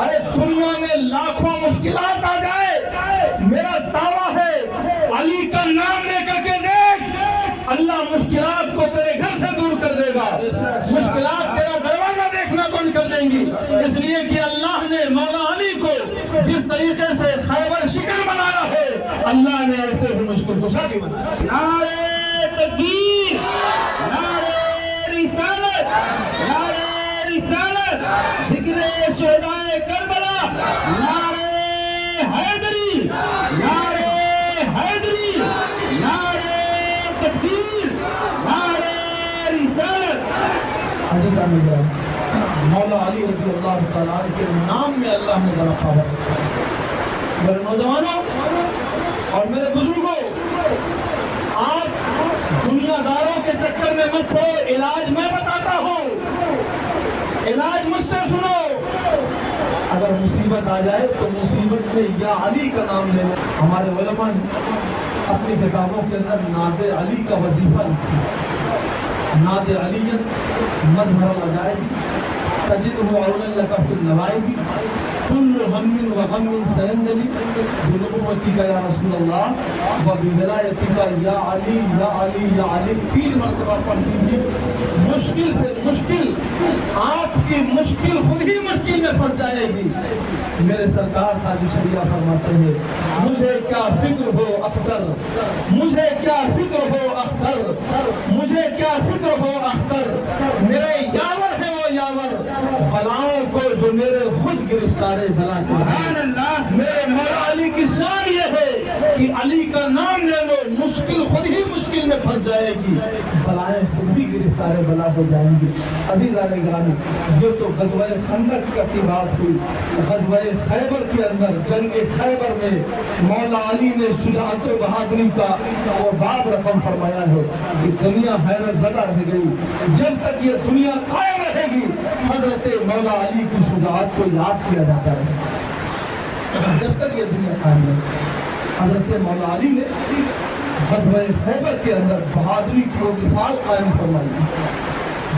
ارے دنیا میں لاکھوں مشکلات آ جائے, میرا دعویٰ ہے علی کا نام لے کر کے دیکھ, اللہ مشکلات کو تیرے گھر سے دور کر دے گا. مشکلات تیرا دروازہ دیکھنا بند کر دیں گی. اس لیے کہ اللہ نے مولا علی کو جس طریقے سے خیبر شکر بنایا ہے, اللہ نے ایسے بھی مشکل کشا بھی بنایا. نعرہ تکبیر, نعرہ رسالت, نعرہ رسالت, ذکر شہدائے کربلا, نعرہ حیدری, نعرہ حیدری, نعرہ تکبیر, نعرہ رسالت. عزیزہ میرا مولا علی رضی اللہ تعالیٰ کے نام میں اللہ نے ذرا پاور. میرے نوجوانوں اور میرے بزرگوں, آپ دنیا داروں کے چکر میں مت پڑو. علاج میں بتاتا ہوں, علاج مجھ سے سنو. اگر مصیبت آ جائے تو مصیبت میں یا علی کا نام لے لیں. ہمارے علماء نے اپنی کتابوں کے اندر نعت علی کا وظیفہ لکھی. نعت علی مظہر العجائب تجدہ عونا لک فی النوائب کل ہم و غم سینجلی بنبوتک یا رسول اللہ و بولایتک یا علی یا علی یا علی. 3 مرتبہ پڑھتی تھی. مشکل سے مشکل, آپ کی مشکل خود ہی مشکل میں پھنس جائے گی. میرے سرکار تاج شریعہ فرماتے ہیں, مجھے کیا فکر ہو اختر, مجھے کیا فکر ہو اختر, مجھے کیا فکر ہو اختر, میرے یاور ہے وہ یاور, بلاؤں کو جو میرے خود گرفتارے بلا. سبحان اللہ. میرے مولا علی کی شان یہ ہے کہ علی کا نام لے لو, مشکل خود ہی مشکل میں پھنس جائے گی، بلائیں خود بھی گرفتار بلا ہو جائیں گی۔ عزیزان گرامی، یہ تو غزوہ خندق کی بات ہوئی۔ غزوہ خیبر کے اندر، جنگ خیبر میں مولا علی نے شجاعت و بہادری کا وہ باب رقم فرمایا ہے کہ دنیا حیرت زدہ رہ گئی، جب تک یہ دنیا قائم رہے گی حضرت مولا علی کی شجاعت کو یاد کیا جاتا ہے۔ جب تک یہ دنیا قائم رہے، حضرت مولا علی نے غزوہ خیبر کے اندر بہادری کی وہ مثال قائم فرمائی،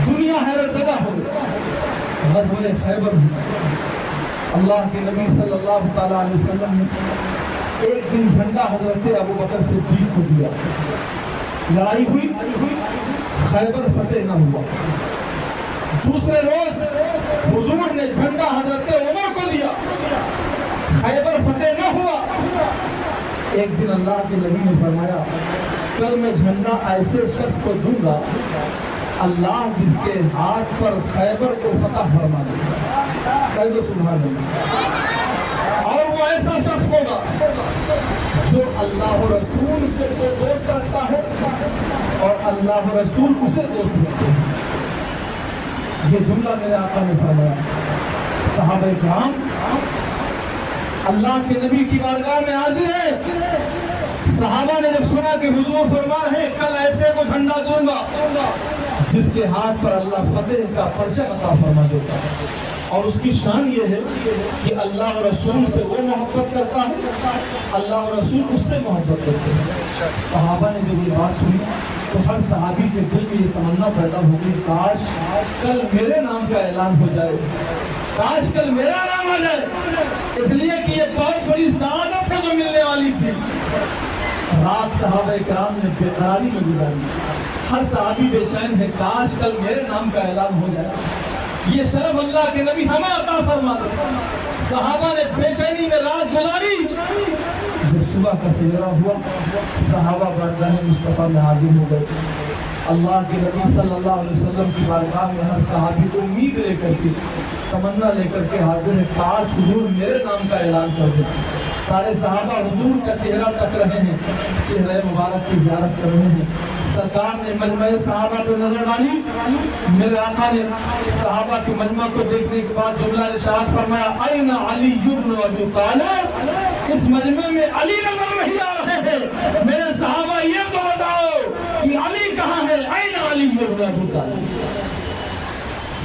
دنیا حیرت زدہ ہو گئی۔ غزوہ خیبر میں اللہ کے نبی صلی اللہ تعالیٰ علیہ وسلم نے ایک دن جھنڈا حضرت ابو بکر صدیق کو دیا، لڑائی ہوئی، خیبر فتح نہ ہوا۔ دوسرے روز حضور نے جھنڈا حضرت عمر کو دیا، خیبر فتح نہ ہوا۔ ایک دن اللہ کے نبی نے فرمایا کل میں جھنڈا ایسے شخص کو دوں گا اللہ جس کے ہاتھ پر خیبر کو فتح فرما دے گا۔ کہہ دو سبحان اللہ۔ اور وہ ایسا شخص ہوگا جو اللہ و رسول سے تو دوست رکھتا ہے اور اللہ و رسول اسے دوست رکھتے ہیں۔ یہ جملہ میرے آقا نے فرمایا۔ صحابہ کرام اللہ کے نبی کی بارگاہ میں حاضر ہیں۔ صحابہ نے جب سنا کہ حضور فرما ہے کل ایسے کو جھنڈا دوں گا جس کے ہاتھ پر اللہ فتح کا پرچم عطا فرما دیتا ہے، اور اس کی شان یہ ہے کہ اللہ و رسول سے وہ محبت کرتا ہے، اللہ و رسول اس سے محبت کرتے ہیں۔ صحابہ نے جب یہ بات سنی تو ہر صحابی کے دل میں یہ تمنا پیدا ہو گئی کاش کل میرے نام کا اعلان ہو جائے، کاش کل میرا نام آ جائے، اس لیے کہ یہ بہت بڑی سعادت ہے جو ملنے والی تھی۔ رات صحابہ کرام نے بے قراری میں گزاری، ہر صحابی بے چین ہے کاش کل میرے نام کا اعلان ہو جائے، یہ شرف اللہ کے نبی ہمیں عطا فرما دے۔ صحابہ نے بے چینی میں رات گزاری، جب صبح کا سویرا ہوا صحابہ بارگاہ مصطفیٰ میں حاضر ہو گئے۔ اللہ کے نبی صلی اللہ علیہ وسلم کی بارگاہ میں ہر صحابی کو امید لے کر کے، تمنا لے کر کے حاضر ہے کاش حضور میرے نام کا اعلان کر دیں۔ سارے صحابہ حضور کا چہرہ تک رہے ہیں، چہرہ مبارک کی زیارت کر رہے ہیں۔ سرکار نے مجمع صحابہ پہ نظر ڈالی، میرے آقا نے صحابہ کے مجمع کو دیکھنے کے بعد جملہ ارشاد فرمایا این علی بن ابی طالب، اس مجمع میں علی نظر نہیں آ رہے ہیں، میرے صحابہ یہ تو بتاؤ کہ علی کہاں ہے، این علی بن ابی طالب۔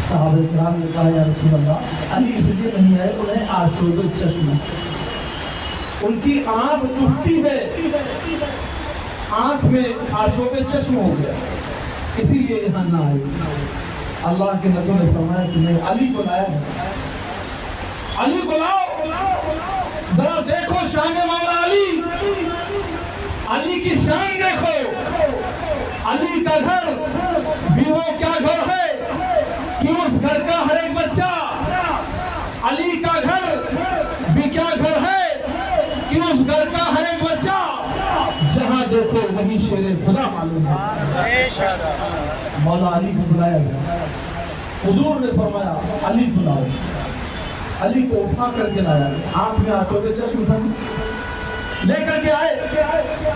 صحابہ کرام نے کہا یا رسول اللہ علی اس لیے نہیں ہے انہیں آشوب چشم، ان کی آنکھ دکھتی ہے، آنکھ میں آشوب چشم ہو گیا، اسی لیے یہاں نہ آئی۔ اللہ کے نبی نے فرمایا کہ میں علی کو لایا ہے، علی کو لاؤ، ذرا دیکھو شان مولا علی، علی کی شان دیکھو، علی کا گھر بھی وہ کیا گھر ہے کہ اس گھر کا ہر ایک بچہ، علی کا گھر بھی کیا گھر ہے کہ اس گھر کا ہر ایک بچہ جہاں دیکھو وہی شیر خدا معلوم ہے۔ مولا علی کو بلایا گیا، حضور نے فرمایا علی بلاؤ، علی کو اٹھا کر کے لایا، آنکھ میں آنسو کے چشم تھا، لے کر کے آئے۔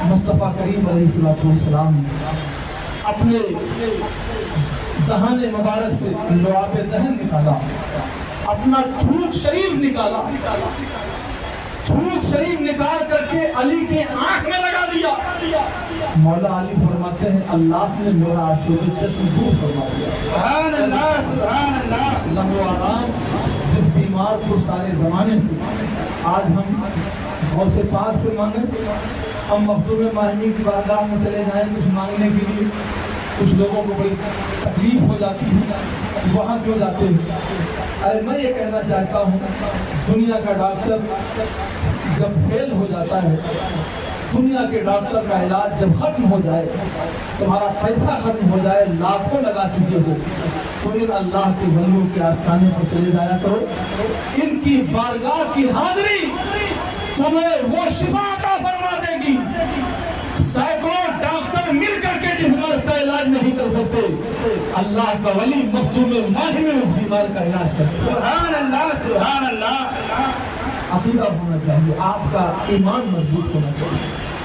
مصطفیٰ کریم علیہ السلام اپنے دہان مبارک سے لعاب دہن نکالا، اپنا تھوک شریف نکالا، تھوک شریف نکال کر کے علی کی آنکھ میں لگا دیا۔ مولا علی فرماتے ہیں اللہ نے میرا آشوب چشم دور فرما دیا۔ سبحان اللہ سبحان اللہ۔ لہو آرام جس بیمار کو سارے زمانے سے آج ہم غوث پاک سے مانگیں، ہم مخدوم ماہمی کی بارگاہ میں چلے جائیں کچھ مانگنے کے لیے، کچھ لوگوں کو بڑی تکلیف ہو جاتی ہے، وہاں کیوں جاتے ہیں؟ ارے میں یہ کہنا چاہتا ہوں دنیا کا ڈاکٹر جب فیل ہو جاتا ہے، دنیا کے ڈاکٹر کا علاج جب ختم ہو جائے، تمہارا پیسہ ختم ہو جائے، لاکھوں لگا چکے ہو، تو ان اللہ کے ولیوں کے آستانے پر چلے جایا کرو، ان کی بارگاہ کی حاضری تمہیں وہ شفا عطا فرما دے گی۔ سینکڑوں ڈاکٹر مل کر کے جس مرض کا علاج نہیں کر سکتے، اللہ کا ولی مخدوم ماہ میں اس بیمار کا علاج کرتے۔ سبحان اللہ سبحان اللہ۔ عقیدہ ہونا چاہیے، آپ کا ایمان مضبوط ہونا چاہیے،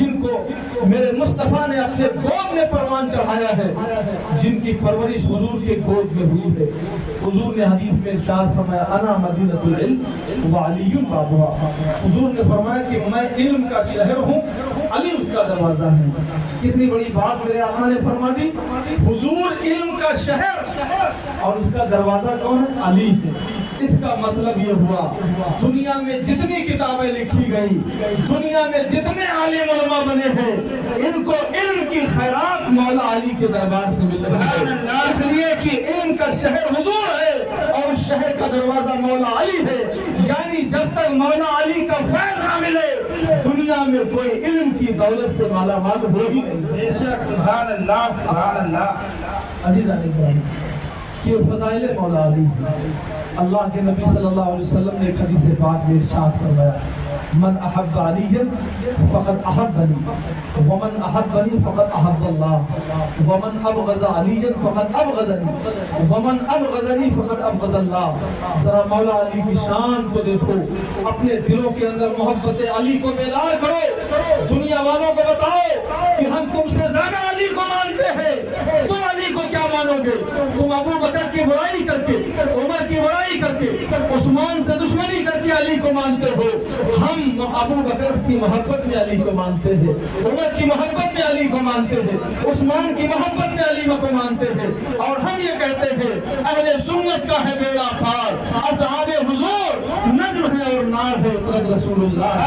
جن کو میرے مصطفیٰ نے اپنے گود میں پروان چڑھایا ہے، جن کی پرورش حضور کے گود میں ہوئی ہے۔ حضور نے حدیث میں ارشاد فرمایا انا مدینۃ العلم وعلی بابها۔ حضور نے فرمایا کہ میں علم کا شہر ہوں، علی اس کا دروازہ ہے۔ کتنی بڑی بات میرے آقا نے فرما دی، حضور علم کا شہر اور اس کا دروازہ کون ہے؟ علی ہے۔ اس کا مطلب یہ ہوا دنیا میں جتنی کتابیں لکھی گئی، دنیا میں جتنے عالم علماء بنے ہیں، ان کو علم کی خیرات مولا علی کے دربار سے مل رہی ہے، اس لیے کہ علم کا شہر حضور ہے اور اس شہر کا دروازہ مولا علی ہے۔ یعنی جب تک مولا علی کا فیض نہ ملے دنیا میں کوئی علم کی دولت سے مالا مال ہو ہی نہیں۔ بے شک، سبحان اللہ سبحان اللہ۔ عزیزان گرامی، کہ فضائل مولا علی، اللہ کے نبی صلی اللہ علیہ وسلم نے ایک حدیث پاک میں ارشاد فرمایا من احب علی فقد احبنی ومن احبنی فقد احب اللہ ومن ابغض علی فقد ابغضنی ومن ابغضنی فقد ابغض اللہ۔ ذرا مولا علی کی شان کو دیکھو، اپنے دلوں کے اندر محبت علی کو بیدار کرو، دنیا والوں کو بتاؤ کہ ہم تم سے زیادہ علی کو مانتے ہیں، تم علی کو کیا مانو گے؟ تم ابو بکر کی برائی کر کے، عمر کی برائی کر کے، عثمان سے دشمنی کر کے علی کو مانتے ہو، ہم ابو بکر کی محبت میں علی کو مانتے ہیں، عمر کی محبت میں علی کو مانتے ہیں، عثمان کی محبت میں علی کو مانتے ہیں، اور ہم یہ کہتے ہیں اہل سنت کا ہے بیڑا پار، اصحاب حضور نجم ہے اور نار ہے اطرد رسول اللہ۔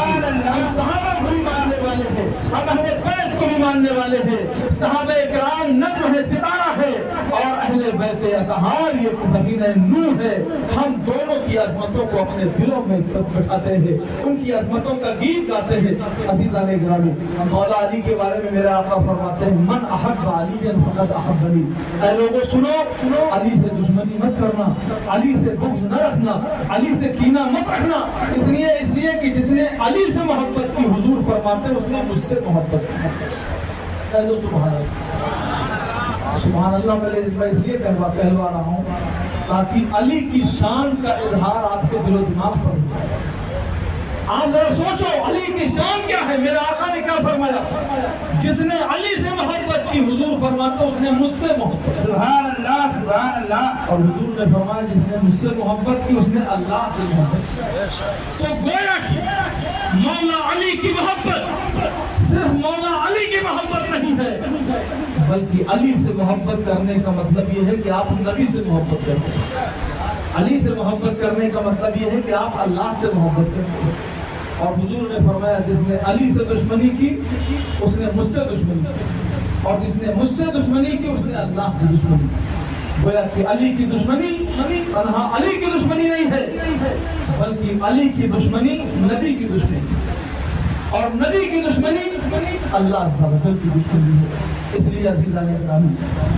ہم صحابہ کو بھی ماننے والے ہیں، ہم اہل بیت کو بھی ماننے والے ہیں، صحابہ کرام نجم ہے، ستارہ ہے، اور اہل بیت اطہار یہ سکینہ نور ہے۔ ہم دونوں کی عظمتوں کو اپنے دلوں میں بٹھاتے ہیں، ان کی عظمتوں کا گیت گاتے ہیں۔ عزیزان گرامی، مولا علی کے بارے میں میرے آقا فرماتے ہیں من احب علی فقد احبنی۔ اے لوگوں سنو، علی سے دشمنی مت کرنا، علی سے بغض نہ رکھنا، علی سے کینہ مت رکھنا، اس لیے کہ جس نے علی سے محبت کی، حضور فرماتے ہیں اس نے مجھ سے محبت کی۔ کہہ دو سبحان اللہ۔ سبحان اللہ میں اس لیے کہلوا رہا ہوں تاکہ علی کی شان کا اظہار آپ کے دل و دماغ پر ہو۔ آپ ذرا سوچو علی کی شان کیا ہے؟ میرے آقا نے کیا فرمایا؟ جس نے علی سے محبت کی، حضور فرماتے اس نے مجھ سے محبت۔ سبحان اللہ سبحان اللہ۔ اور حضور نے فرمایا جس نے مجھ سے محبت کی اس نے اللہ سے محبت کی۔ تو گویا کہ مولا علی کی محبت صرف مولا علی کی محبت نہیں ہے، بلکہ علی سے محبت کرنے کا مطلب یہ ہے کہ آپ نبی سے محبت کرتے ہیں۔ علی سے محبت کرنے کا مطلب یہ ہے کہ آپ اللہ سے محبت کرتے ہیں۔ اور حضور نے فرمایا جس نے علی سے دشمنی کی اس نے مجھ سے دشمنی کی، اور جس نے مجھ سے دشمنی کی اس نے اللہ سے دشمنی کی۔ گویا کہ علی کی دشمنی تنہا علی کی دشمنی نہیں ہے، بلکہ علی کی دشمنی نبی کی دشمنی، اور نبی کی دشمنی اللہ عز و جل کی دشمنی ہے۔ اس لیے عزیزان گرامی،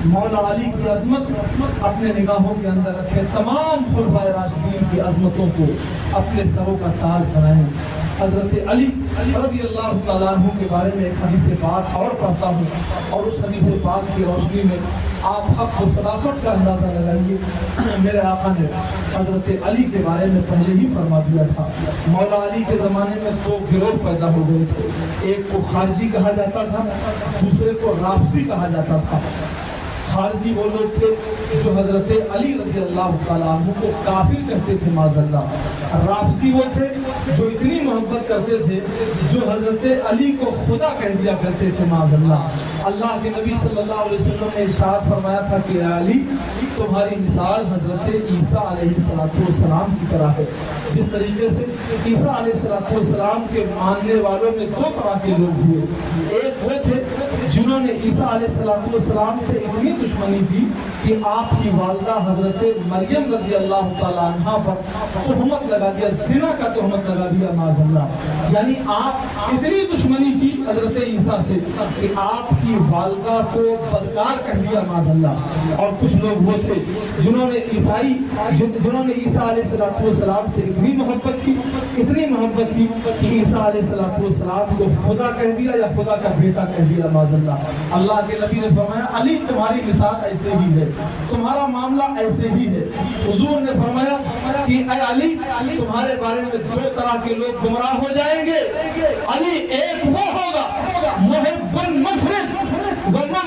مولا علی کی عظمت اپنے نگاہوں کے اندر رکھے، تمام خلفائے راشدین کی عظمتوں کو اپنے سروں کا تاج بنائیں۔ حضرت علی رضی اللہ تعالیٰ عنہ کے بارے میں ایک حدیث پاک اور پڑھتا ہوں، اور اس حدیث پاک کی روشنی میں آپ حق و صداقت کا اندازہ لگائیے۔ میرے آقا نے حضرت علی کے بارے میں پہلے ہی فرما دیا تھا۔ مولا علی کے زمانے میں دو گروہ پیدا ہو گئے تھے، ایک کو خارجی کہا جاتا تھا، دوسرے کو رافضی کہا جاتا تھا۔ خارجی وہ لوگ تھے جو حضرت علی رضی اللہ تعالیٰ عنہ کو کافر کہتے تھے معاذ اللہ۔ رافضی وہ تھے جو اتنی محبت کرتے تھے جو حضرت علی کو خدا کہہ دیا کرتے تھے معاذ اللہ۔ اللہ کے نبی صلی اللہ علیہ وسلم نے ارشاد فرمایا تھا کہ علی تمہاری مثال حضرت عیسیٰ علیہ السلام کی طرح ہے۔ جس طریقے سے عیسیٰ علیہ السلام کے ماننے والوں میں دو طرح کے لوگ ہوئے، ایک وہ تھے جنہوں نے عیسیٰ علیہ السلام سے اتنی دشمنی کی کہ آپ کی والدہ حضرت مریم رضی اللہ تعالیٰ عنہ پر تہمت لگا دیا، زنا کا تہمت لگا دیا معاذ اللہ۔ یعنی آپ اتنی دشمنی کی حضرت عیسیٰ سے کہ آپ کی والدہ کو بدکار کہہ دیا معاذ اللہ۔ اور کچھ لوگ وہ تھے جنہوں نے عیسیٰ علیہ السلام سے اتنی محبت کی کہ عیسیٰ علیہ السلام کو خدا کہہ دیا یا خدا کا بیٹا کہہ دیا معاذ اللہ۔ اللہ کے نبی نے فرمایا علی تمہاری مثال ایسے ہی ہے، تمہارا معاملہ ایسے ہی ہے۔ حضور نے فرمایا کہ اے علی تمہارے بارے میں دو طرح کے لوگ گمراہ ہو جائیں گے۔ علی ایک وہ ہوگا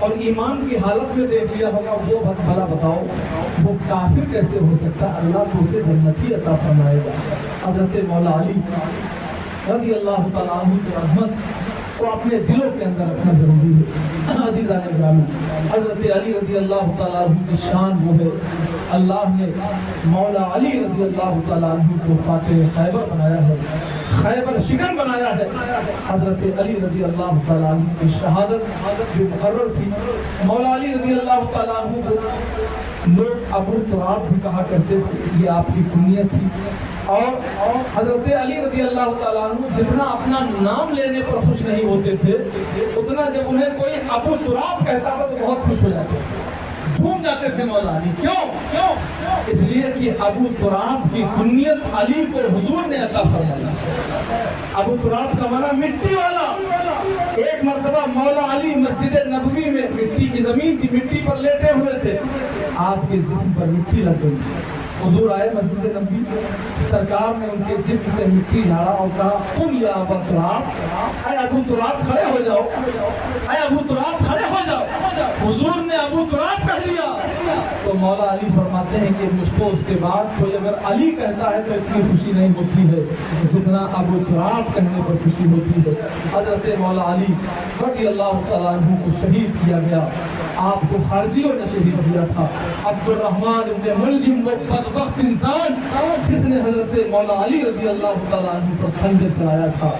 اور ایمان کی حالت میں دیکھ لیا ہوگا، وہ بھلا بتاؤ وہ کافر کیسے ہو سکتا ہے؟ اللہ تو اسے جنتی عطا فرمائے گا۔ حضرت مولا علی رضی اللہ تعالیٰ عنہ کی عظمت کو اپنے دلوں کے اندر رکھنا ضروری ہے۔ عزیزان گرامی، حضرت علی رضی اللہ تعالیٰ عنہ کی شان وہ ہے، اللہ نے مولا علی رضی اللہ تعالیٰ عنہ کو فاتح خیبر بنایا ہے، خیبر شکن بنایا ہے۔ حضرت علی رضی اللہ تعالیٰ عنہ کی شہادت جو مقرر تھی، مولا علی رضی اللہ تعالیٰ عنہ کو لوگ ابو تراب بھی کہا کرتے تھے، یہ آپ کی کنیت تھی۔ اور حضرت علی رضی اللہ تعالیٰ عنہ جتنا اپنا نام لینے پر خوش نہیں ہوتے تھے، اتنا جب انہیں کوئی ابو تراب کہتا تھا تو بہت خوش ہو جاتے تھے، جھوم جاتے تھے مولا علی۔ کیوں؟ اس لیے کہ ابو تراب کی کنیت علی کو حضور نے عطا فرمایا۔ ابو تراب کا معنی مٹی والا۔ ایک مرتبہ مولا علی مسجد نبوی میں، مٹی کی زمین تھی، مٹی پر لیٹے ہوئے تھے، آپ کے جسم پر مٹی لگ گئی۔ حضور آئے مسجد نبوی، سرکار نے ان کے جسم سے مٹی جھاڑا اور کہا قم یا ابا تراب، اے ابو تراب کھڑے ہو جاؤ، اے ابو تراب کھڑے ہو جاؤ۔ حضور نے ابو تراب کہہ دیا تو مولا علی فرماتے ہیں کہ مجھ کو اس کے بعد کوئی اگر علی کہتا ہے تو اتنی خوشی نہیں ہوتی ہے جتنا ابو تراب کہنے پر خوشی ہوتی ہے۔ حضرت مولا علی رضی اللہ تعالیٰ عنہ کو شہید کیا گیا، آپ کو خارجیوں نے شہید کیا تھا۔ عبد الرحمن ابن ملجم وہ بدبخت انسان جس نے حضرت مولا علی رضی اللہ تعالیٰ عنہ پر خنجر چلایا تھا،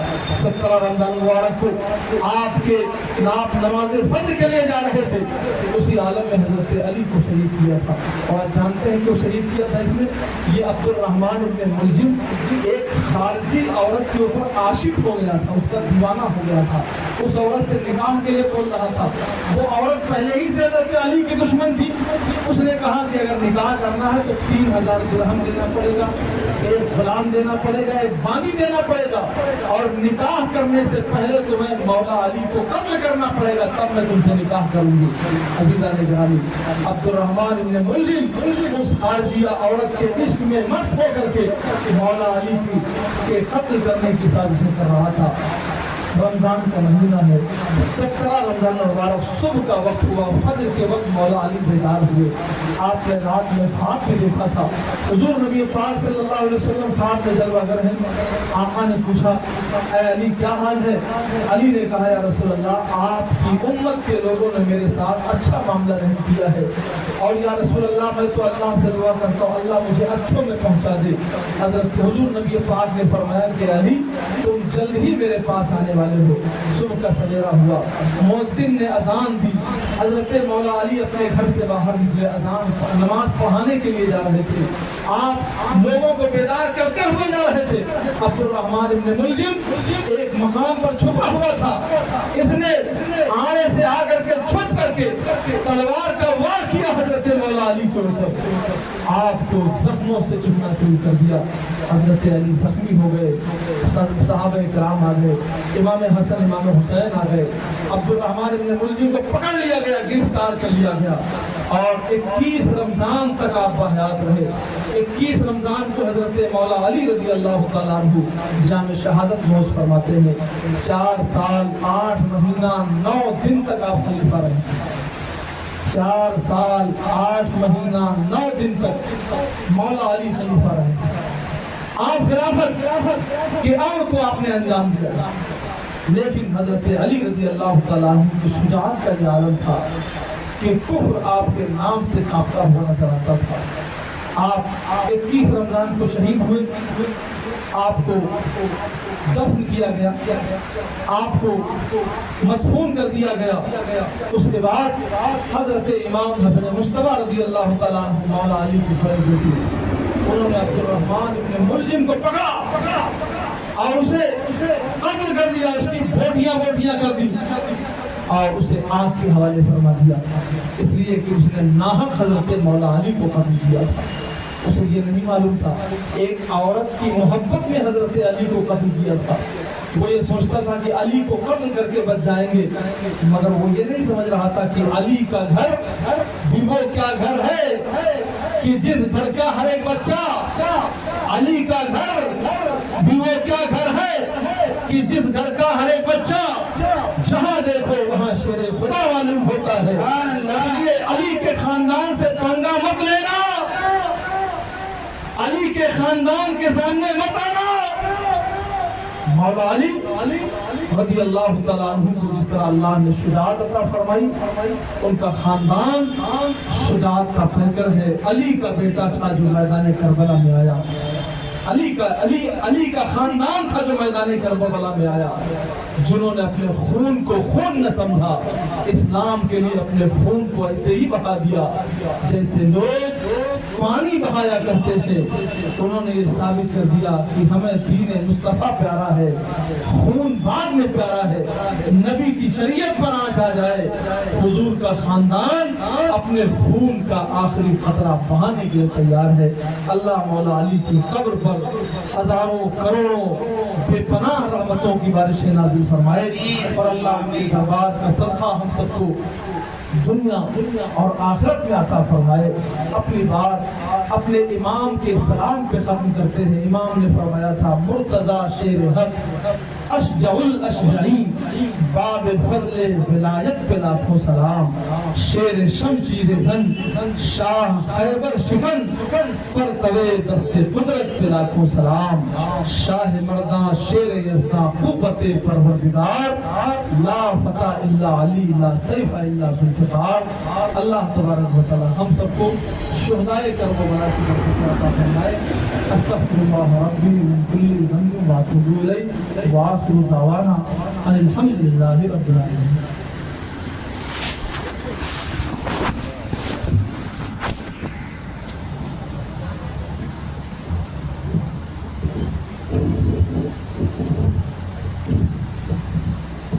17 رمضان مبارک کو آپ کے ناپ نماز فجر کے لیے جا رہے تھے، اسی عالم میں حضرت علی کو شہید کیا تھا۔ اور جانتے ہیں کہ وہ شہید کیا تھا اس میں، یہ عبد الرحمن ابن ملجم ایک خارجی عورت کے اوپر عاشق ہو گیا تھا، اس کا دیوانہ ہو گیا تھا، اس عورت سے نکاح کے لیے بول رہا تھا۔ وہ عورت پہلے ہی سے حضرت علی کی دشمن تھی، اس نے کہا کہ اگر نکاح کرنا ہے تو 3000 درہم دینا پڑے گا، ایک غلام دینا پڑے گا، ایک بانی دینا پڑے گا، اور نکاح کرنے سے پہلے تمہیں مولا علی کو قتل کرنا پڑے گا، تب میں تم سے نکاح کروں گی۔ عزیزان گرامی، عبد الرحمن ابن ملجم اس خارجیہ عورت کے عشق میں مست ہو کر کے مولا علی کے قتل کرنے کی سازشیں کر رہا تھا۔ رمضان کا مہینہ ہے، 17 رمضان المبارک، صبح کا وقت ہوا، فجر کے وقت مولا علی بیدار ہوئے۔ آپ نے رات میں خواب میں دیکھا تھا، حضور نبی پاک صلی اللہ علیہ وسلم خواب میں جلوہ گر ہیں۔ آقا نے پوچھا اے علی کیا حال ہے؟ علی نے کہا یا رسول اللہ آپ کی امت کے لوگوں نے میرے ساتھ اچھا معاملہ نہیں کیا ہے، اور یا رسول اللہ میں تو اللہ سے دعا کرتا ہوں اللہ مجھے اچھوں میں پہنچا دے۔ حضرت حضور نبی پاک نے فرمایا کہ علی تم جلد ہی میرے پاس آنے والے ہو۔ صبح کا سویرا ہوا، مؤذن نے اذان دی، حضرت مولا علی اپنے گھر سے باہر نکلے، اذان نماز پڑھانے کے لیے جا رہے تھے، آپ لوگوں کو بیدار کرتے ہوئے جا رہے تھے۔ عبد الرحمن ابن ملجم ایک مقام پر چھپا ہوا تھا، اس نے آڑے سے آ کر کے چھپ کر کے تلوار کا وار کیا حضرت مولا علی کو، آپ کو زخموں سے چکنا شروع کر دیا۔ حضرت علی زخمی ہو گئے، صحابہ کرام آ گئے، امام حسن امام حسین آ گئے، عبد الرحمن ابن ملجم کو پکڑ لیا گیا، گرفتار کر لیا گیا، اور 21 رمضان تک آپ بحیات رہے۔ 21 رمضان کو حضرت مولا علی رضی اللہ تعالیٰ عنہ جام شہادت نوش فرماتے ہیں۔ 4 سال 8 مہینہ 9 دن تک آپ خلیفہ رہے، 4 سال 8 مہینہ 9 دن تک مولا علی خلیفہ رہے۔ آپ خلافت کے امر کو آپ نے انجام دیا، لیکن حضرت علی رضی اللہ تعالیٰ عنہ کی شجاعت کا یہ عالم تھا کہ کفر آپ کے نام سے کانپتا ہوا نظر آتا تھا۔ آپ 21 رمضان کو شہید ہوئے، آپ کو دفن کیا گیا، آپ کو مدفون کر دیا گیا۔ اس کے بعد حضرت امام حسن مجتبیٰ رضی اللہ تعالیٰ عنہ مولا علی کی بڑی بیٹی، انہوں نے عبد الرحمن ابن ملجم کو پکڑا اور اسے قتل کر دیا، اس کی بوٹیاں کر دی اور اسے آگ کے حوالے فرما دیا، اس لیے کہ اس نے ناحق حضرت مولا علی کو قتل کیا تھا۔ اسے یہ نہیں معلوم تھا ایک عورت کی محبت میں حضرت علی کو قتل کیا تھا، وہ یہ سوچتا تھا کہ علی کو قتل کر کے بچ جائیں گے، مگر وہ یہ نہیں سمجھ رہا تھا کہ علی کا گھر بھی وہ کیا گھر ہے کہ جس گھر کا ہر ایک بچہ، علی کا گھر بھی وہ کیا گھر ہے کہ جس گھر کا ہر ایک بچہ جہاں دیکھو وہاں شیر خدا معلوم ہوتا ہے۔ ہے، اس لیے علی کے خاندان سے پنگا مت لینا، علی کے خاندان کے سامنے مت آنا۔ مولا علی رضی اللہ تعالیٰ عنہ کو جس طرح اللہ نے شجاعت عطا فرمائی، ان کا خاندان شجاعت کا پیکر ہے۔ علی کا بیٹا تھا جو میدان کربلا میں آیا، علی کا خاندان تھا جو میدان کربلا میں آیا، جنہوں نے اپنے خون کو خون نہ سمجھا، اسلام کے لیے اپنے خون کو ایسے ہی بہا دیا جیسے لوگ پانی بہایا کرتے تھے۔ انہوں نے یہ ثابت کر دیا کہ ہمیں دین مصطفیٰ پیارا ہے، خون بعد میں پیارا ہے، نبی کی شریعت پر آنچ آ جائے۔ حضور کا خاندان اپنے خون کا آخری قطرہ بہانے کے لیے تیار ہے۔ اللہ مولا علی کی قبر پر ہزاروں کروڑوں بے پناہ رحمتوں کی بارشیں نازل فرمائے، اور اللہ کے دربار کا صدقہ ہم سب کو دنیا اور آخرت میں عطا فرمائے۔ اپنی بات اپنے امام کے سلام پہ ختم کرتے ہیں۔ امام نے فرمایا تھا، مرتضیٰ شیر حق اشجع الاشجعین، باب فضل ولایت پہ لاکھوں سلام، شیر شمشیر زن شاہ خیبر شکن، پرتوے دست قدرت پہ لاکھوں سلام، شاہ مرداں شیر یزداں قوت پروردگار، لا فتح الا علی لا سیف الا ذوالفقار۔ اللہ تبارک و تعالی ہم سب کو شہدائے کربلا کی برکت عطا فرمائے۔ استغفر اللہ ربی من کل ذنب واتوب الیہ، وآخر دعوانا ان الحمد للہ رب العالمین۔